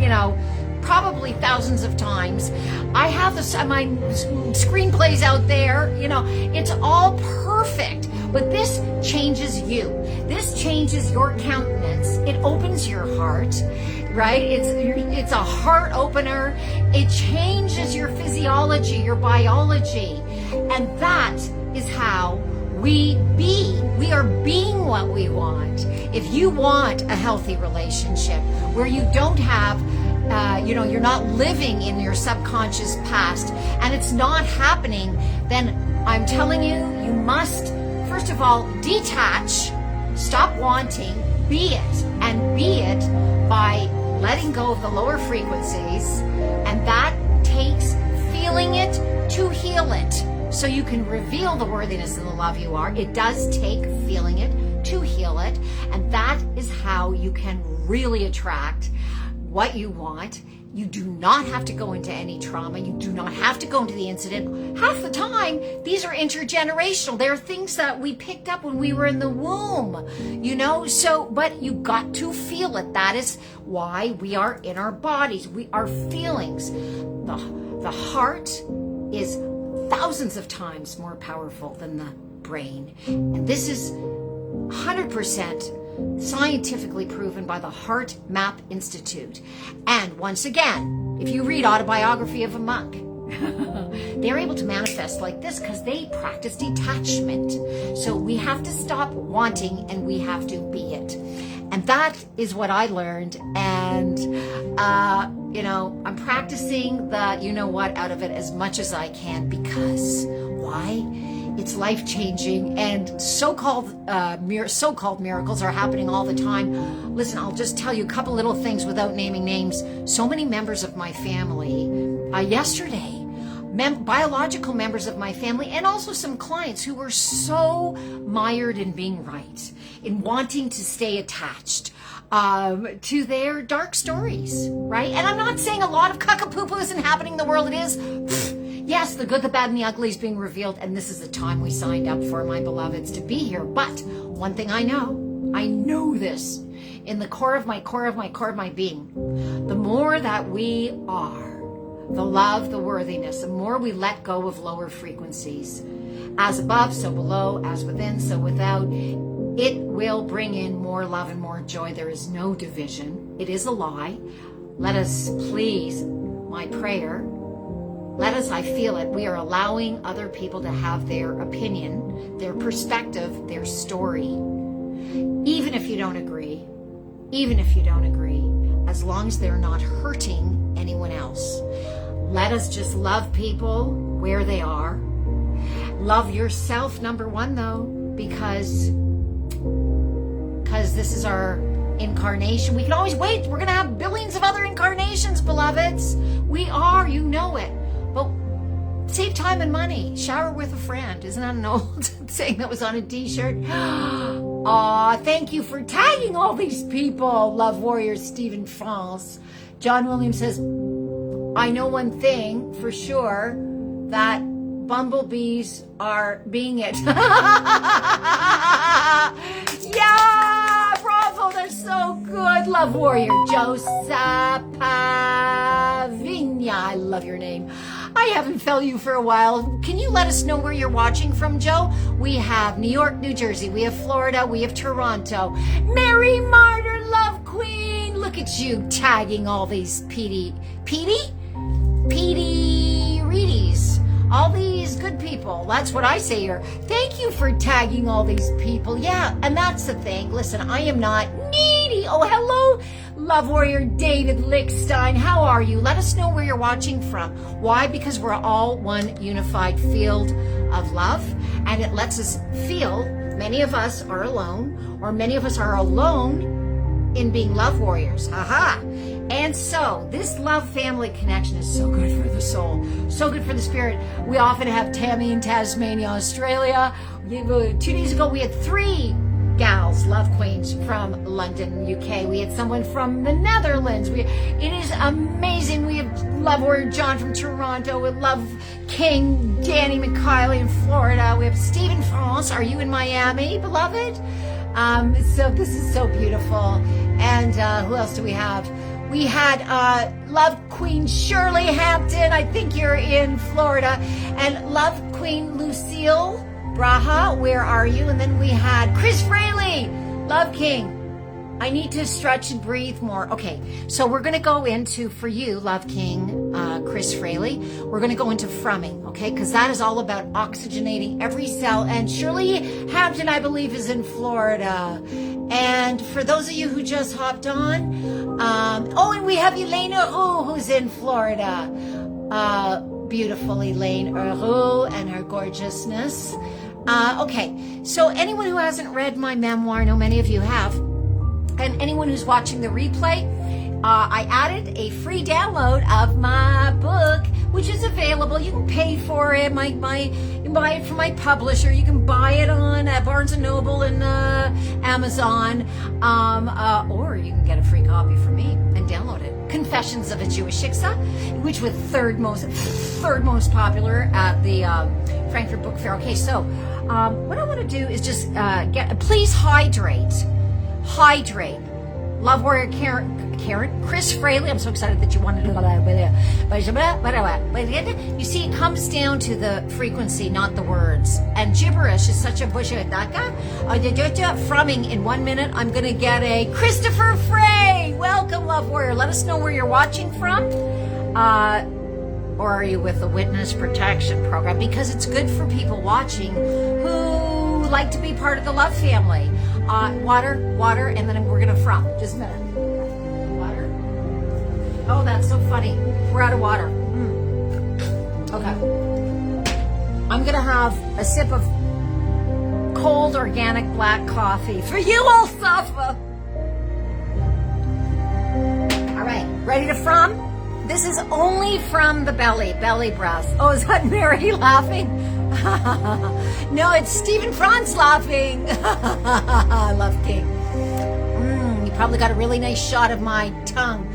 probably thousands of times. I have my screenplays out there. It's all perfect. But this changes you. This changes your countenance. It opens your heart, right? It's a heart opener. It changes your physiology, your biology. And that is how we be. We are being what we want. If you want a healthy relationship where you don't have you're not living in your subconscious past and it's not happening, then I'm telling you, you must, first of all, detach, stop wanting, be it, and be it by letting go of the lower frequencies, and that takes feeling it to heal it. So you can reveal the worthiness and the love you are. It does take feeling it to heal it, and that is how you can really attract what you want. You do not have to go into any trauma. You do not have to go into the incident. Half the time, these are intergenerational. They're things that we picked up when we were in the womb, but you got to feel it. That is why we are in our bodies. Our feelings. The heart is thousands of times more powerful than the brain. And this is 100% scientifically proven by the Heart Map Institute. And once again, if you read Autobiography of a Monk, they're able to manifest like this because they practice detachment. So we have to stop wanting and we have to be it. And that is what I learned. And, I'm practicing the out of it as much as I can, because why? It's life-changing, and so-called miracles are happening all the time. Listen, I'll just tell you a couple little things without naming names. So many members of my family yesterday, biological members of my family, and also some clients who were so mired in being right, in wanting to stay attached to their dark stories, right? And I'm not saying a lot of cuckapoo isn't happening in the world. It is. Yes, the good, the bad, and the ugly is being revealed, and this is the time we signed up for, my beloveds, to be here. But one thing I know this in the core of my being, the more that we are the love, the worthiness, the more we let go of lower frequencies. As above, so below, as within, so without, it will bring in more love and more joy. There is no division. It is a lie. Let us please, my prayer, let us, I feel it, we are allowing other people to have their opinion, their perspective, their story. Even if you don't agree, as long as they're not hurting anyone else. Let us just love people where they are. Love yourself, number one, though, because this is our incarnation. We can always wait. We're going to have billions of other incarnations, beloveds. We are, you know it. But save time and money. Shower with a friend. Isn't that an old saying that was on a t-shirt? Aw, thank you for tagging all these people. Love Warrior Stephen France. John Williams says, I know one thing for sure, that bumblebees are being it. Yeah, bravo, that's so good. Love Warrior Joseph Vigna. I love your name. I haven't felt you for a while. Can you let us know where you're watching from, Joe? We have New York, New Jersey. We have Florida. We have Toronto. Mary Martyr, Love Queen. Look at you tagging all these Petey Reedies. All these good people. That's what I say here. Thank you for tagging all these people. Yeah, and that's the thing. Listen, I am not needy. Oh, hello, Love Warrior David Lickstein. How are you? Let us know where you're watching from. Why? Because we're all one unified field of love, and it lets us feel many of us are alone, or many of us are alone in being love warriors. Aha! And so this love family connection is so good for the soul, so good for the spirit. We often have Tammy in Tasmania, Australia. 2 days ago, we had 3 gals, love queens from London, UK. We had someone from the Netherlands. It is amazing. We have Love Warrior John from Toronto. We love King Danny McKiley in Florida. We have Stephen France. Are you in Miami, beloved? So this is so beautiful. And who else do we have? We had Love Queen Shirley Hampton. I think you're in Florida. And Love Queen Lucille Braha, where are you? And then we had Chris Fraley, Love King. I need to stretch and breathe more. Okay, so we're going to go into, for you, Love King, Chris Fraley, we're going to go into frumming, okay? Because that is all about oxygenating every cell. And Shirley Hampton, I believe, is in Florida. And for those of you who just hopped on, and we have Elaine Heroux, who's in Florida. Beautiful Elaine Heroux and her gorgeousness. Okay, so anyone who hasn't read my memoir, I know many of you have, and anyone who's watching the replay, I added a free download of my book, which is available. You can pay for it. You can buy it from my publisher. You can buy it on Barnes & Noble and Amazon, or you can get a free copy from me and download it. Confessions of a Jewish Shiksa, which was third most popular at the Frankfurt Book Fair. Okay, so what I want to do is just please hydrate. Love Warrior Karen, Chris Fraley. I'm so excited that you wanted to. You see, it comes down to the frequency, not the words. And gibberish is such a frumming. In 1 minute, I'm going to get a Christopher Frey. Welcome, Love Warrior. Let us know where you're watching from. Or are you with the Witness Protection Program? Because it's good for people watching who like to be part of the love family. Water, and then we're going to frum. Just a minute. Water. Oh, that's so funny. We're out of water. Okay. I'm gonna have a sip of cold organic black coffee for you, Alsafa. All right, ready to from? This is only from the belly breath. Oh, is that Mary laughing? No, it's Stephen Franz laughing. Love King. You probably got a really nice shot of my tongue.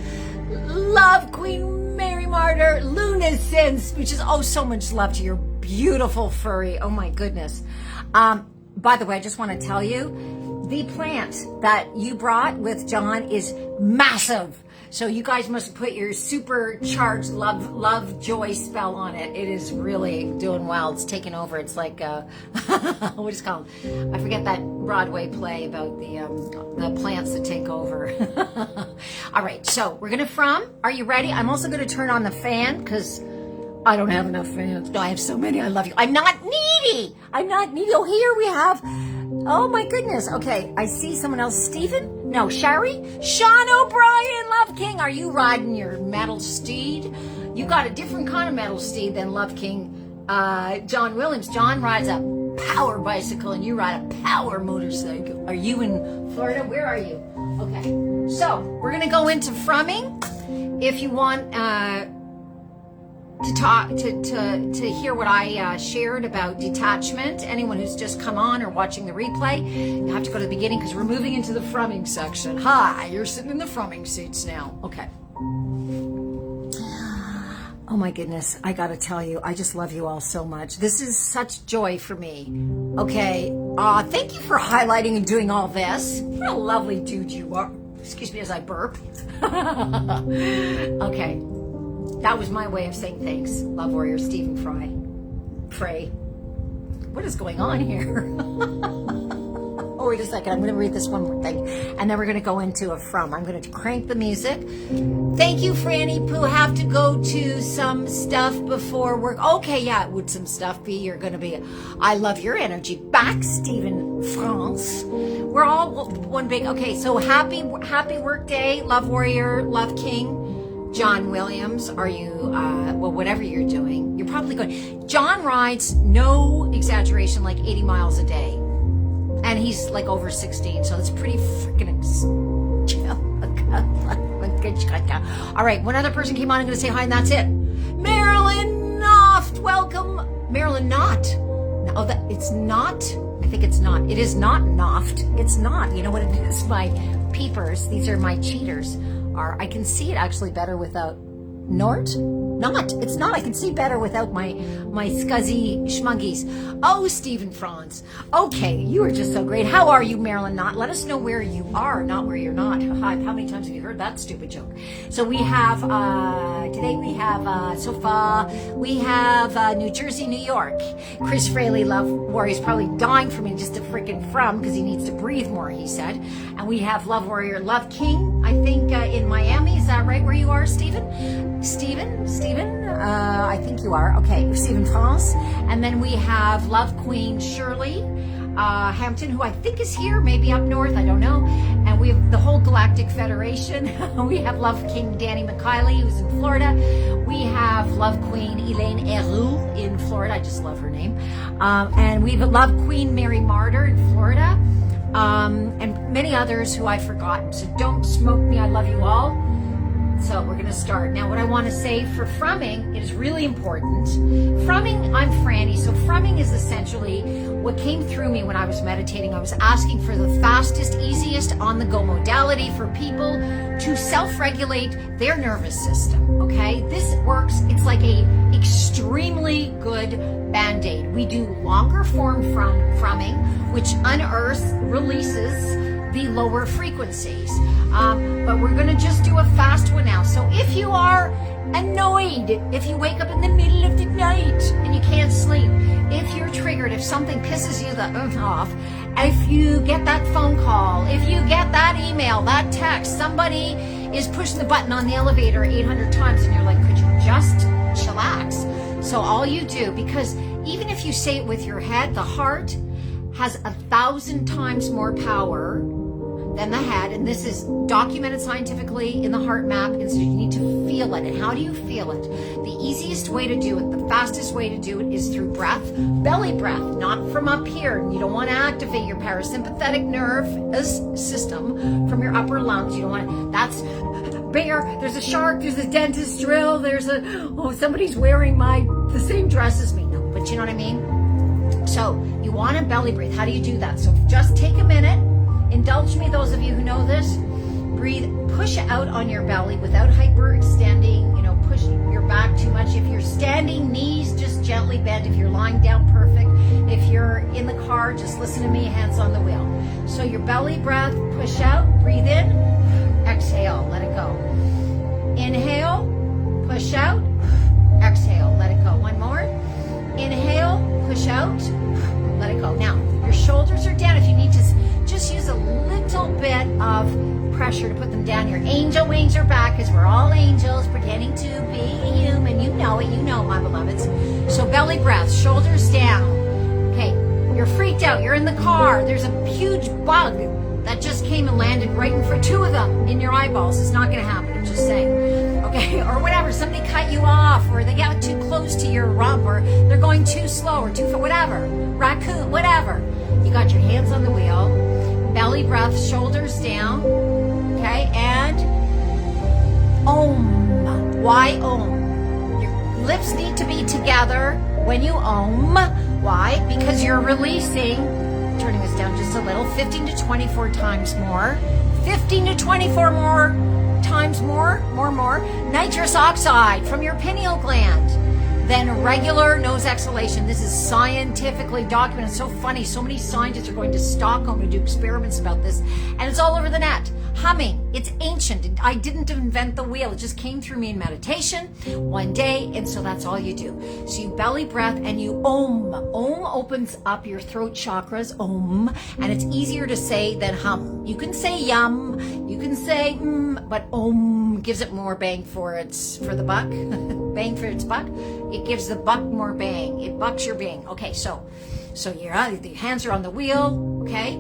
Love Queen Mary Martyr, Lunasense, which is so much love to your beautiful furry. Oh my goodness. By the way, I just want to tell you, the plant that you brought with John is massive. So you guys must put your supercharged love, joy spell on it. It is really doing well. It's taken over. It's like, what is it called? I forget that Broadway play about the plants that take over. All right, so we're gonna from. Are you ready? I'm also gonna turn on the fan because I don't have enough fans. No, I have so many. I love you. I'm not needy. Oh, here we have. Oh my goodness. Okay, I see someone else. Stephen? No, Shari? Sean O'Brien, Love King. Are you riding your metal steed? You got a different kind of metal steed than Love King. John Williams. John rides a power bicycle and you ride a power motorcycle. Are you in Florida? Where are you? Okay. So we're gonna go into frumming. If you want to talk to hear what I shared about detachment, anyone who's just come on or watching the replay, you have to go to the beginning because we're moving into the frumming section. Hi, you're sitting in the frumming seats now. Okay. Oh my goodness, I gotta tell you, I just love you all so much. This is such joy for me. Okay, thank you for highlighting and doing all this. What a lovely dude you are. Excuse me as I burp. Okay. That was my way of saying thanks. Love Warrior Stephen Frey. What is going on here? Oh, wait a second. I'm going to read this one more thing. And then we're going to go into a from. I'm going to crank the music. Thank you, Franny Pooh. Have to go to some stuff before work. Okay, yeah, would some stuff be? You're going to be. I love your energy. Back, Stephen France. We're all one big. Okay, so happy work day. Love Warrior, Love King. John Williams, are you, well, whatever you're doing, you're probably going. John rides, no exaggeration, like 80 miles a day. And he's like over 16, so it's pretty freaking All right, one other person came on. I'm going to say hi, and that's it. Marilyn Noft, welcome. Marilyn Knott. No, it's not. I think it's not. It is not Noft. It's not. You know what it is? My peepers. These are my cheaters. I can see it actually better without it's not. I can see better without my scuzzy schmuggies. Oh, Stephen Franz. Okay, you are just so great. How are you, Marilyn Knott? Let us know where you are, not where you're not. Hi, how many times have you heard that stupid joke? So we have, today we have, so far, we have New Jersey, New York. Chris Fraley, Love Warrior, is probably dying for me just to freaking from because he needs to breathe more, he said. And we have Love Warrior, Love King, I think, in Miami. Is that right where you are, Stephen? Stephen, I think you are. Okay, Stephen France. And then we have Love Queen Shirley Hampton, who I think is here, maybe up north, I don't know. And we have the whole Galactic Federation. We have Love King Danny McKiley, who's in Florida. We have Love Queen Elaine Heroux in Florida. I just love her name. And we have Love Queen Mary Martyr in Florida. And many others who I've forgotten. So don't smoke me. I love you all. So we're going to start. Now, what I want to say for frumming, it is really important. Frumming, I'm Franny. So frumming is essentially what came through me when I was meditating. I was asking for the fastest, easiest on-the-go modality for people to self-regulate their nervous system, okay? This works. It's like a extremely good Band-Aid. We do longer form frumming, which unearths, releases the lower frequencies. But we're going to just do a fast one now. So if you are annoyed, if you wake up in the middle of the night and you can't sleep, if you're triggered, if something pisses you the off, if you get that phone call, if you get that email, that text, somebody is pushing the button on the elevator 800 times and you're like, could you just chillax? So all you do, because even if you say it with your head, the heart has 1,000 times more power then the head, and this is documented scientifically in the Heart Map Institute. You need to feel it. And how do you feel it? The easiest way to do it, the fastest way to do it is through breath, belly breath, not from up here. You don't want to activate your parasympathetic nerve system from your upper lungs. You don't want, that's bear, there's a shark, there's a dentist drill, there's somebody's wearing the same dress as me. No, but you know what I mean? So you want to belly breathe. How do you do that? So just take a minute. Indulge me, those of you who know this. Breathe, push out on your belly without hyperextending, push your back too much. If you're standing, knees just gently bend. If you're lying down, perfect. If you're in the car, just listen to me, hands on the wheel. So your belly breath, push out, breathe in, exhale, let it go. Inhale, push out, exhale, let it go. One more. Inhale, push out, let it go. Now, your shoulders are down. If you need to just use a little bit of pressure to put them down. Your angel wings are back because we're all angels pretending to be human. You know it, my beloveds. So belly breath, shoulders down. Okay, you're freaked out. You're in the car. There's a huge bug that just came and landed right in for two of them in your eyeballs. It's not going to happen. I'm just saying. Okay, or whatever. Somebody cut you off, or they got too close to your rump, or they're going too slow, or too fast, whatever. Raccoon, whatever. You got your hands on the wheel. Belly breath, shoulders down, okay, and Om. Why Om? Your lips need to be together when you Om. Why? Because you're releasing, turning this down just a little, 15 to 24 times more, 15 to 24 more times more, nitrous oxide from your pineal gland than regular nose exhalation. This is scientifically documented. It's so funny. So many scientists are going to Stockholm to do experiments about this, and it's all over the net. Humming. It's ancient. I didn't invent the wheel. It just came through me in meditation one day, and so that's all you do. So you belly breath and you Om. Om opens up your throat chakras, Om, and it's easier to say than hum. You can say yum, you can say but Om gives it more bang for the buck. Bang for its buck. It gives the buck more bang. It bucks your bang. Okay, so the hands are on the wheel, okay?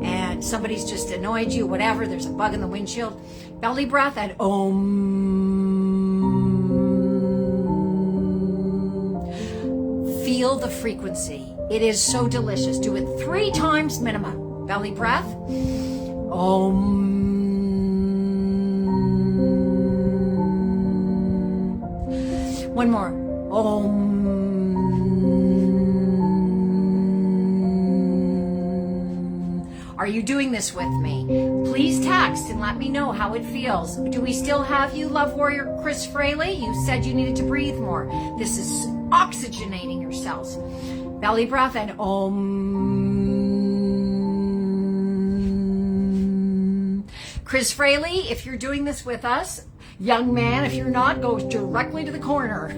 And somebody's just annoyed you, whatever, there's a bug in the windshield. Belly breath and Om. Feel the frequency. It is so delicious. Do it 3 times minimum. Belly breath. Om. One more. Om. Are you doing this with me? Please text and let me know how it feels. Do we still have you, Love Warrior Chris Fraley? You said you needed to breathe more. This is oxygenating your cells. Belly breath and Om. Chris Fraley, if you're doing this with us, young man, if you're not, go directly to the corner.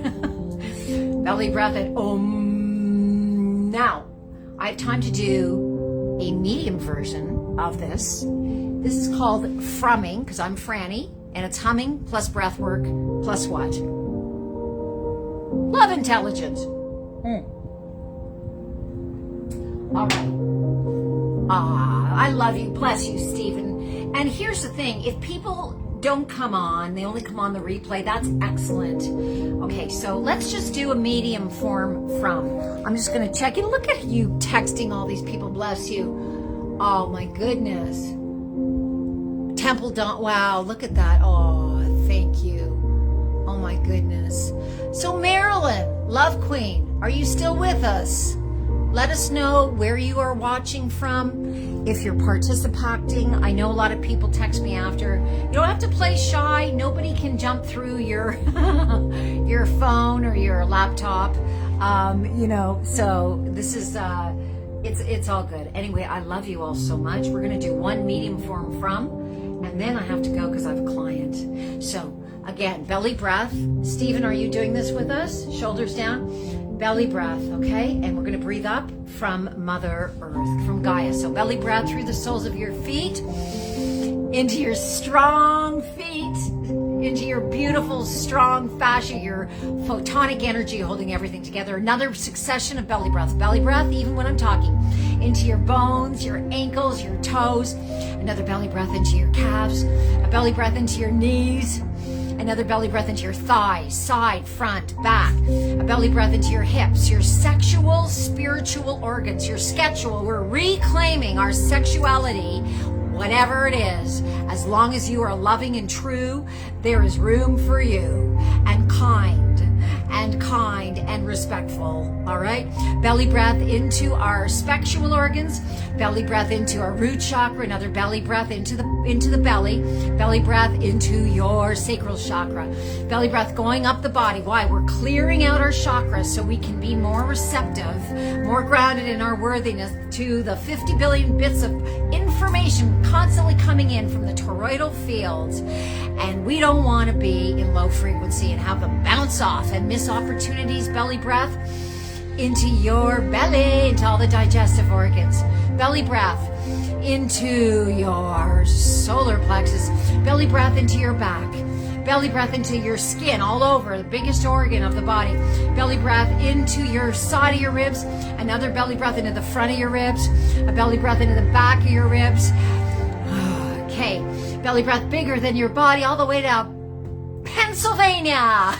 Belly breath and Om. Now, I have time to do a medium version of this. This is called frumming, because I'm Franny, and it's humming plus breath work plus what? Love intelligence. All right. I love you. Bless you, Stephen. And here's the thing. If people don't come on, they only come on the replay, that's excellent. Okay, so let's just do a medium form from. I'm just going to check in. Look at you texting all these people. Bless you. Oh my goodness. Temple Dawn. Wow, look at that. Oh, thank you. Oh my goodness. So Marilyn, Love Queen, are you still with us? Let us know where you are watching from, if you're participating. I know a lot of people text me after. You don't have to play shy. Nobody can jump through your your phone or your laptop. So this is it's all good. Anyway, I love you all so much. We're gonna do one medium form from, and then I have to go because I have a client. So again, belly breath. Stephen, are you doing this with us? Shoulders down. Belly breath, okay? And we're going to breathe up from Mother Earth, from Gaia. So belly breath through the soles of your feet, into your strong feet, into your beautiful, strong fascia, your photonic energy holding everything together. Another succession of belly breath. Belly breath, even when I'm talking. into your bones, your ankles, your toes. Another belly breath into your calves. A belly breath into your knees. Another belly breath into your thighs, side, front, back. A belly breath into your hips, your sexual, spiritual organs, your schedule. We're reclaiming our sexuality, whatever it is. As long as you are loving and true, there is room for you, and kind and respectful. All right? Belly breath into our sexual organs, belly breath into our root chakra, another belly breath into the belly breath into your sacral chakra, belly breath going up the body. Why? We're clearing out our chakras so we can be more receptive, more grounded in our worthiness to the 50 billion bits of information constantly coming in from the toroidal fields. And we don't want to be in low frequency and have them bounce off and miss opportunities. Belly breath into your belly, into all the digestive organs. Belly breath into your solar plexus. Belly breath into your back. Belly breath into your skin, all over, the biggest organ of the body. Belly breath into your side of your ribs. Another belly breath into the front of your ribs. A belly breath into the back of your ribs. Okay, belly breath bigger than your body, all the way to Pennsylvania.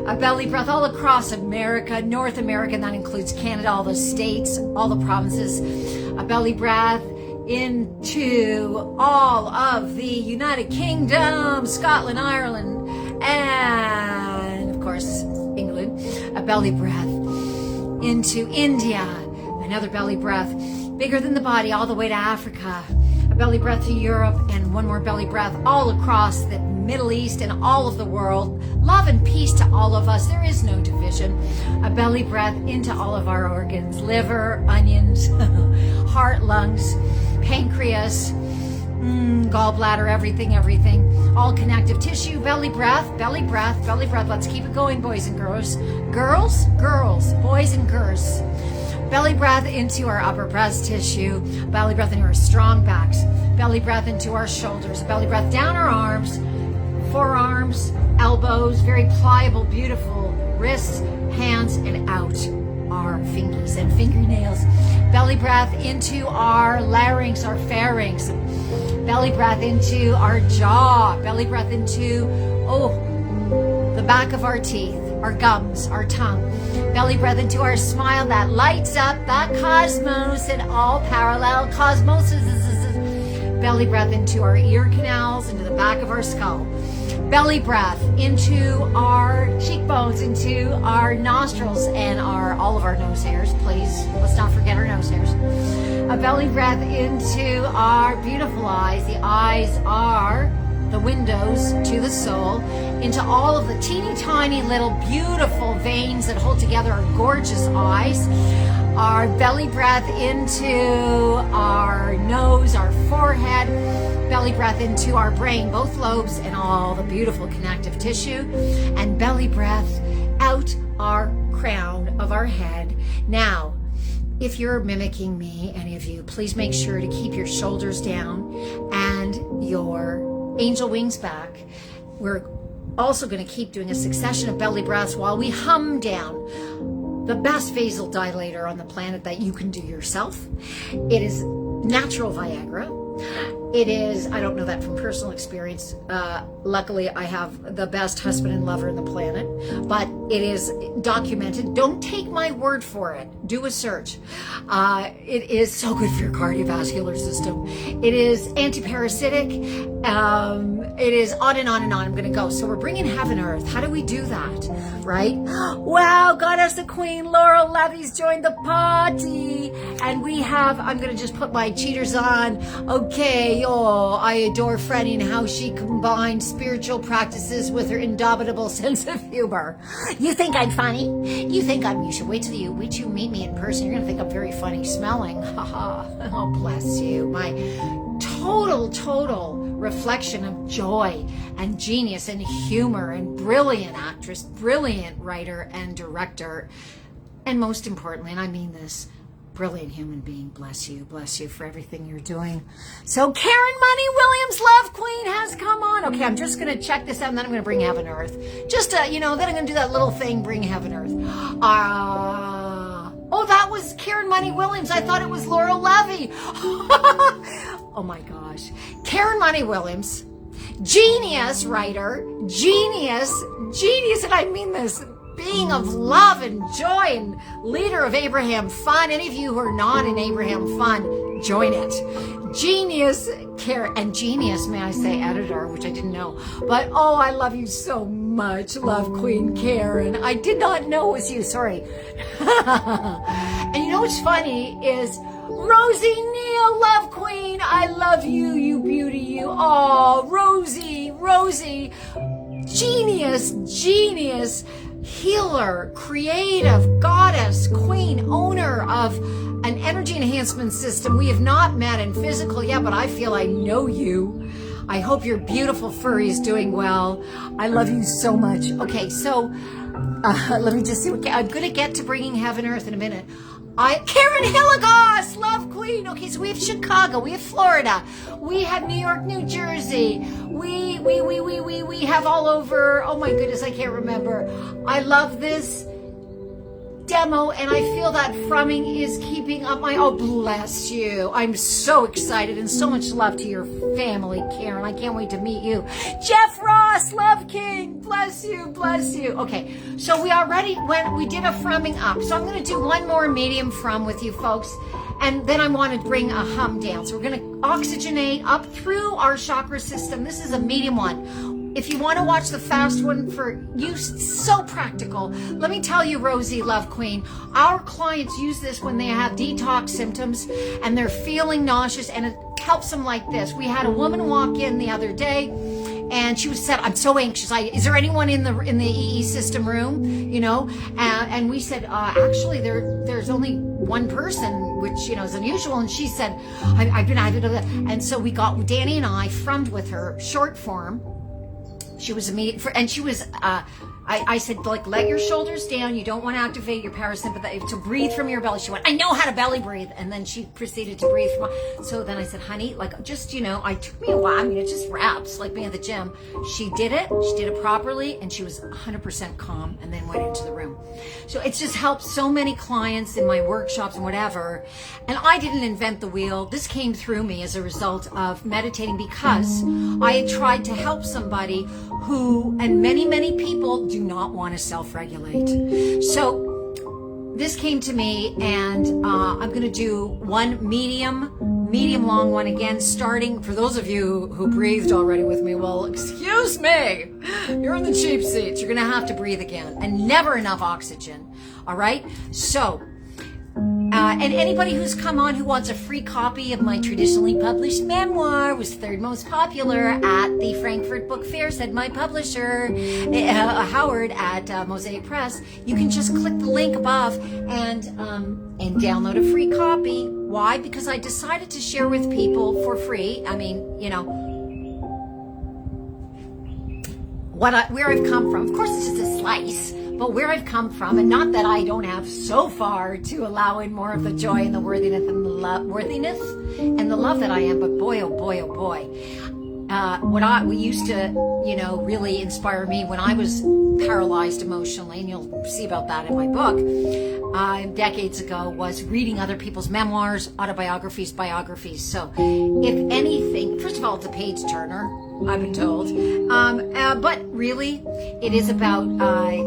A belly breath all across America, North America, and that includes Canada, all the states, all the provinces. A belly breath into all of the United Kingdom, Scotland, Ireland, and of course, England. A belly breath into India. Another belly breath bigger than the body, all the way to Africa. A belly breath to Europe, and one more belly breath all across the Middle East and all of the world. Love and peace to all of us. There is no division. A belly breath into all of our organs. Liver, onions, heart, lungs, pancreas, gallbladder, everything. All connective tissue. Belly breath. Let's keep it going, boys and girls. Girls, boys and girls. Belly breath into our upper breast tissue. Belly breath into our strong backs. Belly breath into our shoulders. Belly breath down our arms, forearms, elbows, very pliable, beautiful wrists, hands, and out our fingers and fingernails. Belly breath into our larynx, our pharynx. Belly breath into our jaw. Belly breath into, the back of our teeth, our gums, our tongue. Belly breath into our smile that lights up the cosmos in all parallel cosmoses. Belly breath into our ear canals, into the back of our skull. Belly breath into our cheekbones, into our nostrils, and all of our nose hairs, please. Let's not forget our nose hairs. A belly breath into our beautiful eyes. The eyes are the windows to the soul, into all of the teeny tiny little beautiful veins that hold together our gorgeous eyes. Our belly breath into our nose, our forehead. Belly breath into our brain, both lobes, and all the beautiful connective tissue. And belly breath out our crown of our head. Now, if you're mimicking me, any of you, please make sure to keep your shoulders down and your angel wings back. We're also going to keep doing a succession of belly breaths while we hum down the best vasodilator on the planet that you can do yourself. It is natural Viagra. It is, I don't know that from personal experience. Luckily, I have the best husband and lover on the planet, but it is documented. Don't take my word for it. Do a search. It is so good for your cardiovascular system. It is anti-parasitic. It is on and on and on. I'm going to go. So we're bringing heaven earth. How do we do that? Right? Wow, Goddess the Queen, Laurel Levy's joined the party. And we have, I'm going to just put my cheaters on. Okay, I adore Freddie and how she combined spiritual practices with her indomitable sense of humor. You think I'm funny? You should wait till you meet me in person. You're going to think I'm very funny smelling. Haha. Oh, bless you. My total reflection of joy and genius and humor and brilliant actress, brilliant writer and director, and most importantly, and I mean this, brilliant human being. Bless you for everything you're doing. So Karen Money Williams, Love Queen, has come on. Okay, I'm just going to check this out, and then I'm going to bring heaven earth. Just, then I'm going to do that little thing, bring heaven earth. Oh, that was Karen Money Williams. I thought it was Laurel Levy. Oh my gosh. Karen Money Williams, genius writer, genius, and I mean this, being of love and joy and leader of Abraham Fund. Any of you who are not in Abraham Fund, join it. Genius, Karen, and genius, may I say, editor, which I didn't know. But oh, I love you so much. Love Queen Karen. I did not know it was you. Sorry. And you know what's funny is Rosie Neal, love queen. I love you, you beauty, you. Oh, Rosie, genius, healer, creative, goddess, queen, owner of an energy enhancement system. We have not met in physical yet, but I feel I know you. I hope your beautiful furry is doing well. I love you so much. Okay, so let me just see. I'm going to get to Bringing Heaven Earth in a minute. Karen Hilligoss, love queen. Okay, so we have Chicago, we have Florida, we have New York, New Jersey, we have all over. Oh my goodness, I can't remember. I love this demo, and I feel that frumming is keeping up my, oh bless you. I'm so excited, and so much love to your family, Karen. I can't wait to meet you. Jeff Ross, love king, bless you. Okay, so we already we did a frumming up, so I'm going to do one more medium frum with you folks, and then I want to bring a hum down. So we're going to oxygenate up through our chakra system. This is a medium one. If you want to watch the fast one for use, so practical. Let me tell you, Rosie, love queen, our clients use this when they have detox symptoms and they're feeling nauseous, and it helps them like this. We had a woman walk in the other day, and she said, I'm so anxious. Is there anyone in the EE system room? You know, and we said, actually, there's only one person, which, you know, is unusual. And she said, I've been. And so we got, Danny and I frummed with her short form. She was and she was, I said, like, let your shoulders down. You don't want to activate your parasympathetic, to breathe from your belly. She went, I know how to belly breathe. And then she proceeded to breathe so then I said, honey, like, just, you know, it took me a while. I mean, it just wraps like being at the gym. She did it properly, and she was 100% calm, and then went into the room. So it's just helped so many clients in my workshops and whatever. And I didn't invent the wheel. This came through me as a result of meditating, because I had tried to help somebody who, and many people do not want to self-regulate. So this came to me, and I'm going to do one medium long one again, starting, for those of you who breathed already with me, well, excuse me, you're in the cheap seats. You're going to have to breathe again, and never enough oxygen. All right. So, and anybody who's come on who wants a free copy of my traditionally published memoir, was third most popular at the Frankfurt Book Fair, said my publisher, Howard at Mosaic Press, you can just click the link above and download a free copy. Why? Because I decided to share with people for free. I mean, you know, where I've come from. Of course, it's just a slice. But where I've come from, and not that I don't have so far to allow in more of the joy and the worthiness and the love that I am, but boy, oh boy, oh boy. What used to, you know, really inspire me when I was paralyzed emotionally, and you'll see about that in my book, decades ago, was reading other people's memoirs, autobiographies, biographies. So if anything, first of all, it's a page turner, I've been told. But really, it is about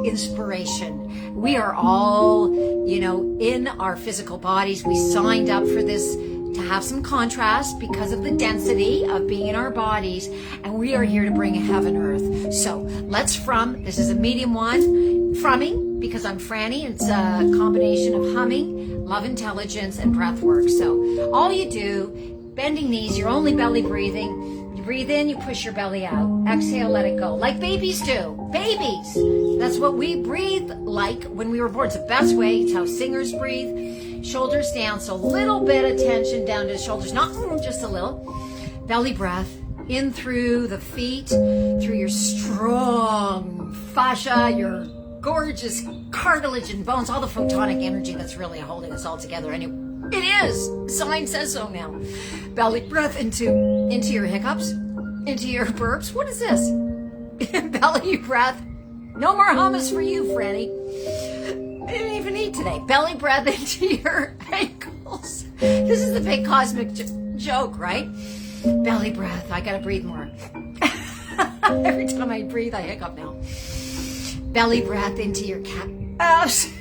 inspiration. We are all, you know, in our physical bodies. We signed up for this to have some contrast because of the density of being in our bodies, and we are here to bring heaven earth. So let's frum. This is a medium one. Frumming, because I'm Franny. It's a combination of humming, love intelligence, and breath work. So all you do, bending knees, you're only belly breathing. You breathe in, you push your belly out. Exhale, let it go. Like babies do. Babies. That's what we breathe like when we were born. It's the best way. It's how singers breathe. Shoulders down. So a little bit of tension down to the shoulders. Not just a little. Belly breath. In through the feet. Through your strong fascia. Your gorgeous cartilage and bones. All the photonic energy that's really holding us all together. Anyway. It is. Science says so now. Belly breath into your hiccups, into your burps. What is this? Belly breath. No more hummus for you, Franny. I didn't even eat today. Belly breath into your ankles. This is the big cosmic joke, right? Belly breath. I gotta breathe more. Every time I breathe, I hiccup now. Belly breath into your calves.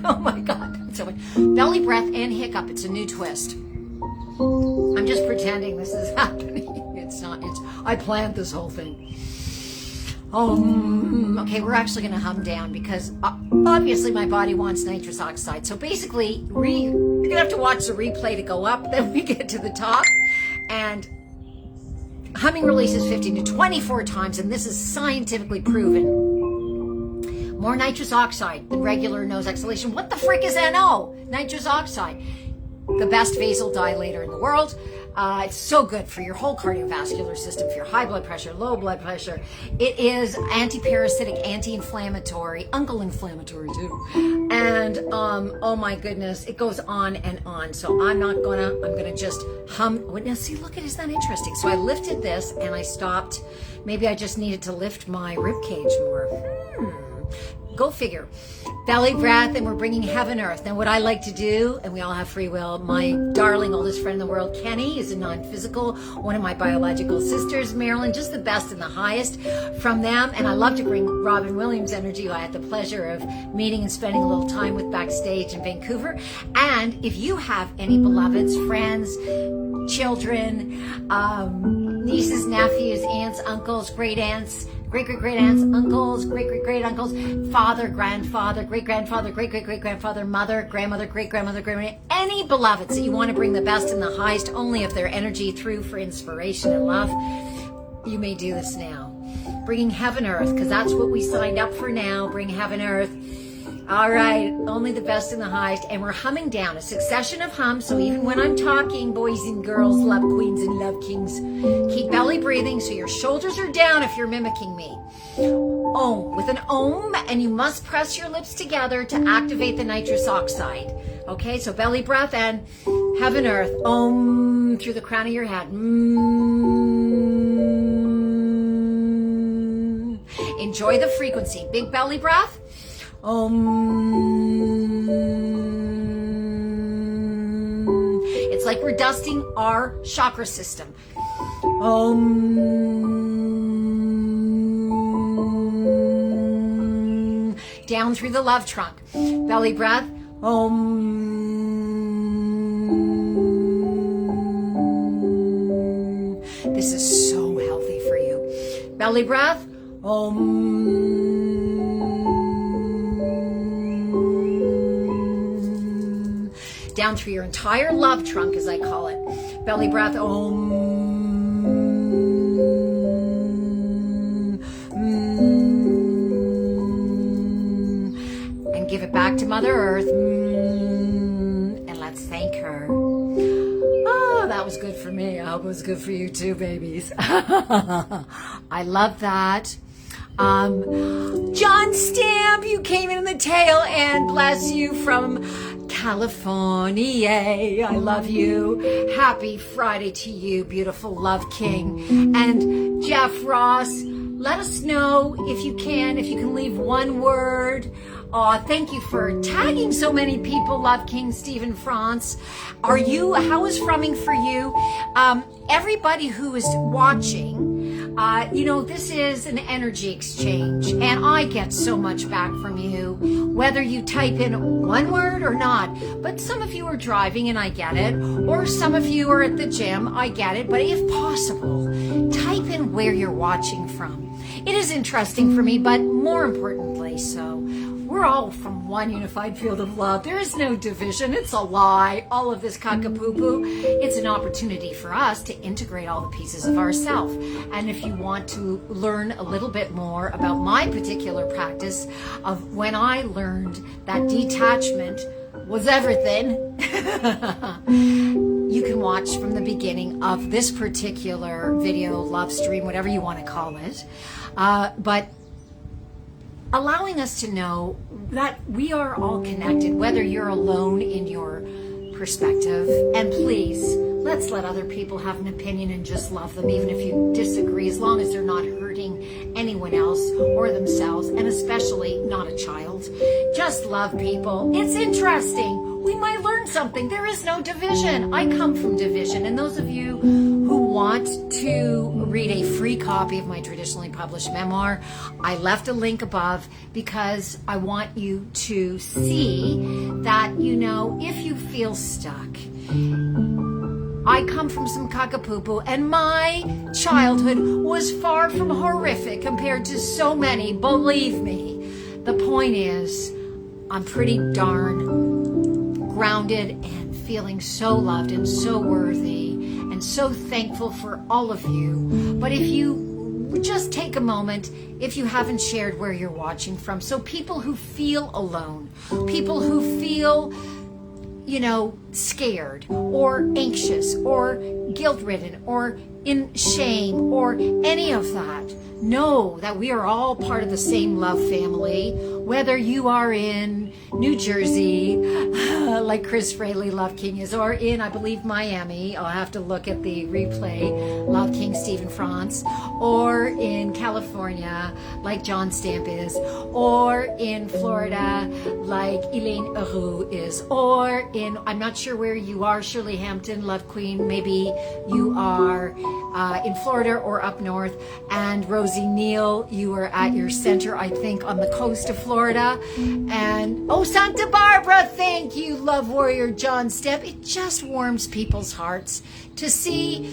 Oh my God. So belly breath and hiccup. It's a new twist. I'm just pretending this is happening. It's not. I planned this whole thing. Okay, we're actually going to hum down because obviously my body wants nitrous oxide. So basically, you're going to have to watch the replay to go up. Then we get to the top. And humming releases 15 to 24 times. And this is scientifically proven. More nitrous oxide than regular nose exhalation. What the frick is NO? Nitrous oxide. The best vasodilator in the world. It's so good for your whole cardiovascular system, for your high blood pressure, low blood pressure. It is anti-parasitic, anti-inflammatory, uncle inflammatory too. And oh my goodness, it goes on and on. So I'm gonna just hum. Oh, now see, look at, isn't that interesting? So I lifted this and I stopped. Maybe I just needed to lift my rib cage more. Go figure. Belly breath, and we're bringing heaven, earth. Now, what I like to do, and we all have free will, my darling oldest friend in the world, Kenny, is a non-physical, one of my biological sisters, Marilyn, just the best and the highest from them. And I love to bring Robin Williams energy, who I had the pleasure of meeting and spending a little time with backstage in Vancouver. And if you have any beloveds, friends, children, nieces, nephews, aunts, uncles, great aunts, great-great-great aunts, uncles, great-great-great uncles, father, grandfather, great-grandfather, great-great-great-grandfather, mother, grandmother, great-grandmother, great-grandmother, any beloveds that you want to bring the best and the highest only of their energy through for inspiration and love, you may do this now. Bringing heaven, earth, because that's what we signed up for now. Bring heaven, earth. All right, only the best and the highest. And we're humming down a succession of hums. So even when I'm talking, boys and girls, love queens and love kings, keep belly breathing so your shoulders are down if you're mimicking me. Om, with an om, and you must press your lips together to activate the nitrous oxide. Okay, so belly breath and heaven, earth. Om, through the crown of your head. Enjoy the frequency. Big belly breath. It's like we're dusting our chakra system. Down through the love trunk. Belly breath. This is so healthy for you. Belly breath. Down through your entire love trunk, as I call it. Belly breath, om. And give it back to Mother Earth. And let's thank her. Oh, that was good for me. I hope it was good for you too, babies. I love that. John Stamp, you came in the tail end. Bless you from California. I love you. Happy Friday to you, beautiful Love King. And Jeff Ross, let us know if you can leave one word. Thank you for tagging so many people. Love King, Stephen France. How is frumming for you? Everybody who is watching, this is an energy exchange, and I get so much back from you, whether you type in one word or not. But some of you are driving, and I get it, or some of you are at the gym, I get it. But if possible, type in where you're watching from. It is interesting for me, but more importantly, so we're all from one unified field of love. There is no division. It's a lie. All of this cockapoo-poo. It's an opportunity for us to integrate all the pieces of ourselves. And if you want to learn a little bit more about my particular practice of when I learned that detachment was everything, you can watch from the beginning of this particular video, love stream, whatever you want to call it. But allowing us to know that we are all connected, whether you're alone in your perspective. And please, let's let other people have an opinion and just love them, even if you disagree, as long as they're not hurting anyone else or themselves, and especially not a child. Just love people. It's interesting. We might learn something. There is no division. I come from division. And those of you who want to read a free copy of my traditionally published memoir, I left a link above because I want you to see that, you know, if you feel stuck, I come from some kakapupu, and my childhood was far from horrific compared to so many, believe me. The point is, I'm pretty darn grounded and feeling so loved and so worthy and so thankful for all of you. But if you would just take a moment, if you haven't shared where you're watching from, so people who feel alone, people who feel, you know, scared or anxious or guilt-ridden or in shame or any of that, know that we are all part of the same love family. Whether you are in New Jersey, like Chris Fraley, Love King is, or in, I believe, Miami, I'll have to look at the replay, Love King Stephen France, or in California, like John Stamp is, or in Florida, like Elaine Aru is, or in, I'm not sure where you are, Shirley Hampton, Love Queen, maybe you are in Florida or up north, and Rosie Neal, you are at your center, I think, on the coast of Florida, and oh, Santa Barbara, thank you, Love Warrior John Stepp. It just warms people's hearts to see.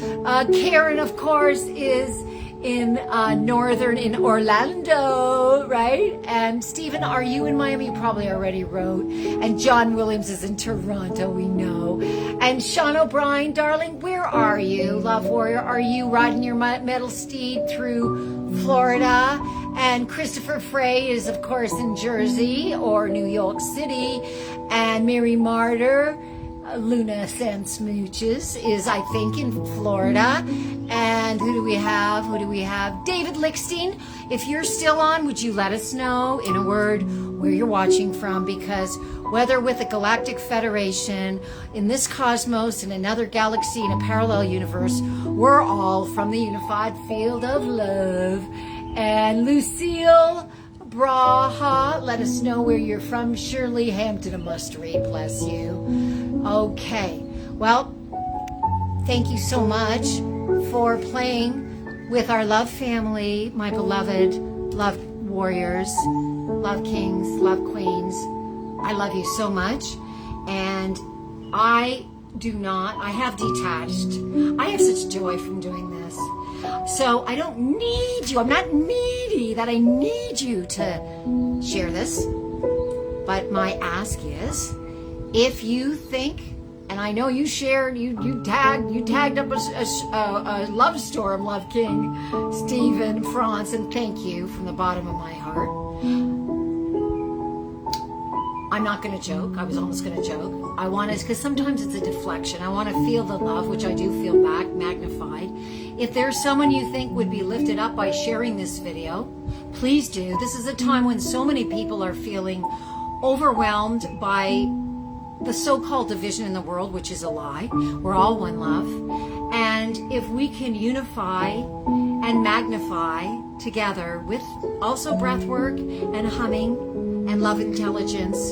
Karen, of course, is in in Orlando, right? And Stephen, are you in Miami? You probably already wrote. And John Williams is in Toronto, we know. And Sean O'Brien, darling, where are you? Love Warrior, are you riding your metal steed through Florida? And Christopher Frey is, of course, in Jersey or New York City. And Mary Martyr, Luna San Smooches is, I think, in Florida. And who do we have? David Lickstein. If you're still on, would you let us know in a word where you're watching from? Because whether with the Galactic Federation, in this cosmos, in another galaxy, in a parallel universe, we're all from the unified field of love. And Lucille Braha, let us know where you're from. Shirley Hampton, a must-read, bless you. Okay, well, thank you so much for playing with our love family, my beloved love warriors, love kings, love queens. I love you so much, and I have detached. I have such joy from doing this. So I don't need you. I'm not needy that I need you to share this. But my ask is, if you think, and I know you shared, you tagged up a love storm, Love King Stephen France, and thank you from the bottom of my heart. I'm not going to joke. I was almost going to joke. I want to, because sometimes it's a deflection. I want to feel the love, which I do feel back, magnified. If there's someone you think would be lifted up by sharing this video, please do. This is a time when so many people are feeling overwhelmed by the so-called division in the world, which is a lie. We're all one love. And if we can unify and magnify together with also breath work and humming and love intelligence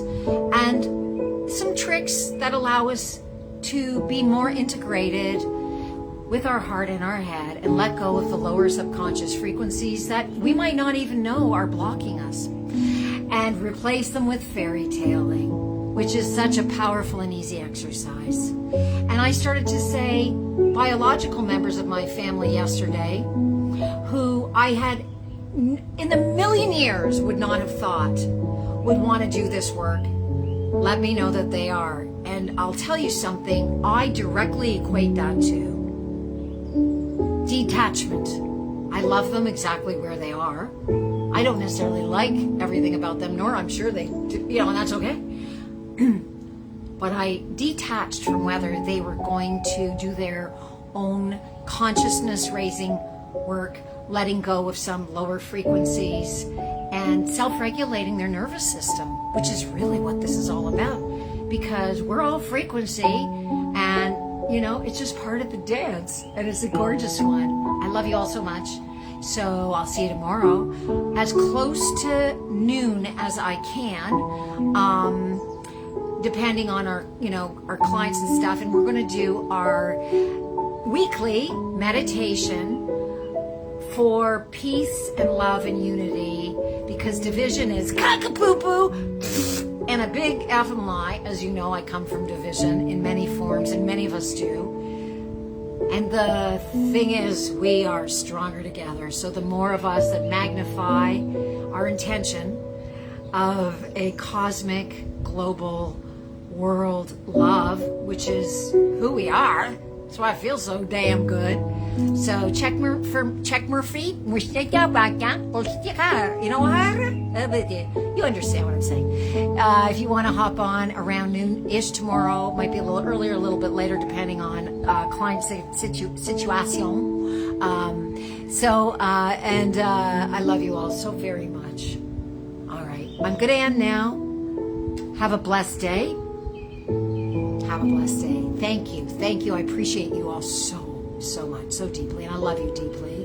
and some tricks that allow us to be more integrated with our heart and our head and let go of the lower subconscious frequencies that we might not even know are blocking us, and replace them with fairy tailing, which is such a powerful and easy exercise. And I started to say biological members of my family yesterday who I had in the million years would not have thought would want to do this work, let me know that they are. And I'll tell you something, I directly equate that to detachment. I love them exactly where they are. I don't necessarily like everything about them, nor I'm sure they do, and that's okay. But I detached from whether they were going to do their own consciousness raising work, letting go of some lower frequencies and self-regulating their nervous system, which is really what this is all about, because we're all frequency, and it's just part of the dance, and it's a gorgeous one. I love you all so much. So I'll see you tomorrow, as close to noon as I can, depending on our clients and stuff. And we're going to do our weekly meditation for peace and love and unity, because division is cock-a-poo-poo and a big effing lie. As you know, I come from division in many forms, and many of us do. And the thing is, we are stronger together. So the more of us that magnify our intention of a cosmic, global, world love, which is who we are. That's why I feel so damn good. So check Murphy. You understand what I'm saying. If you want to hop on around noon-ish tomorrow, might be a little earlier, a little bit later, depending on client situation. I love you all so very much. All right, I'm going to end now. Have a blessed day. Have a blessed day. Thank you. I appreciate you all so much, so deeply, and I love you deeply.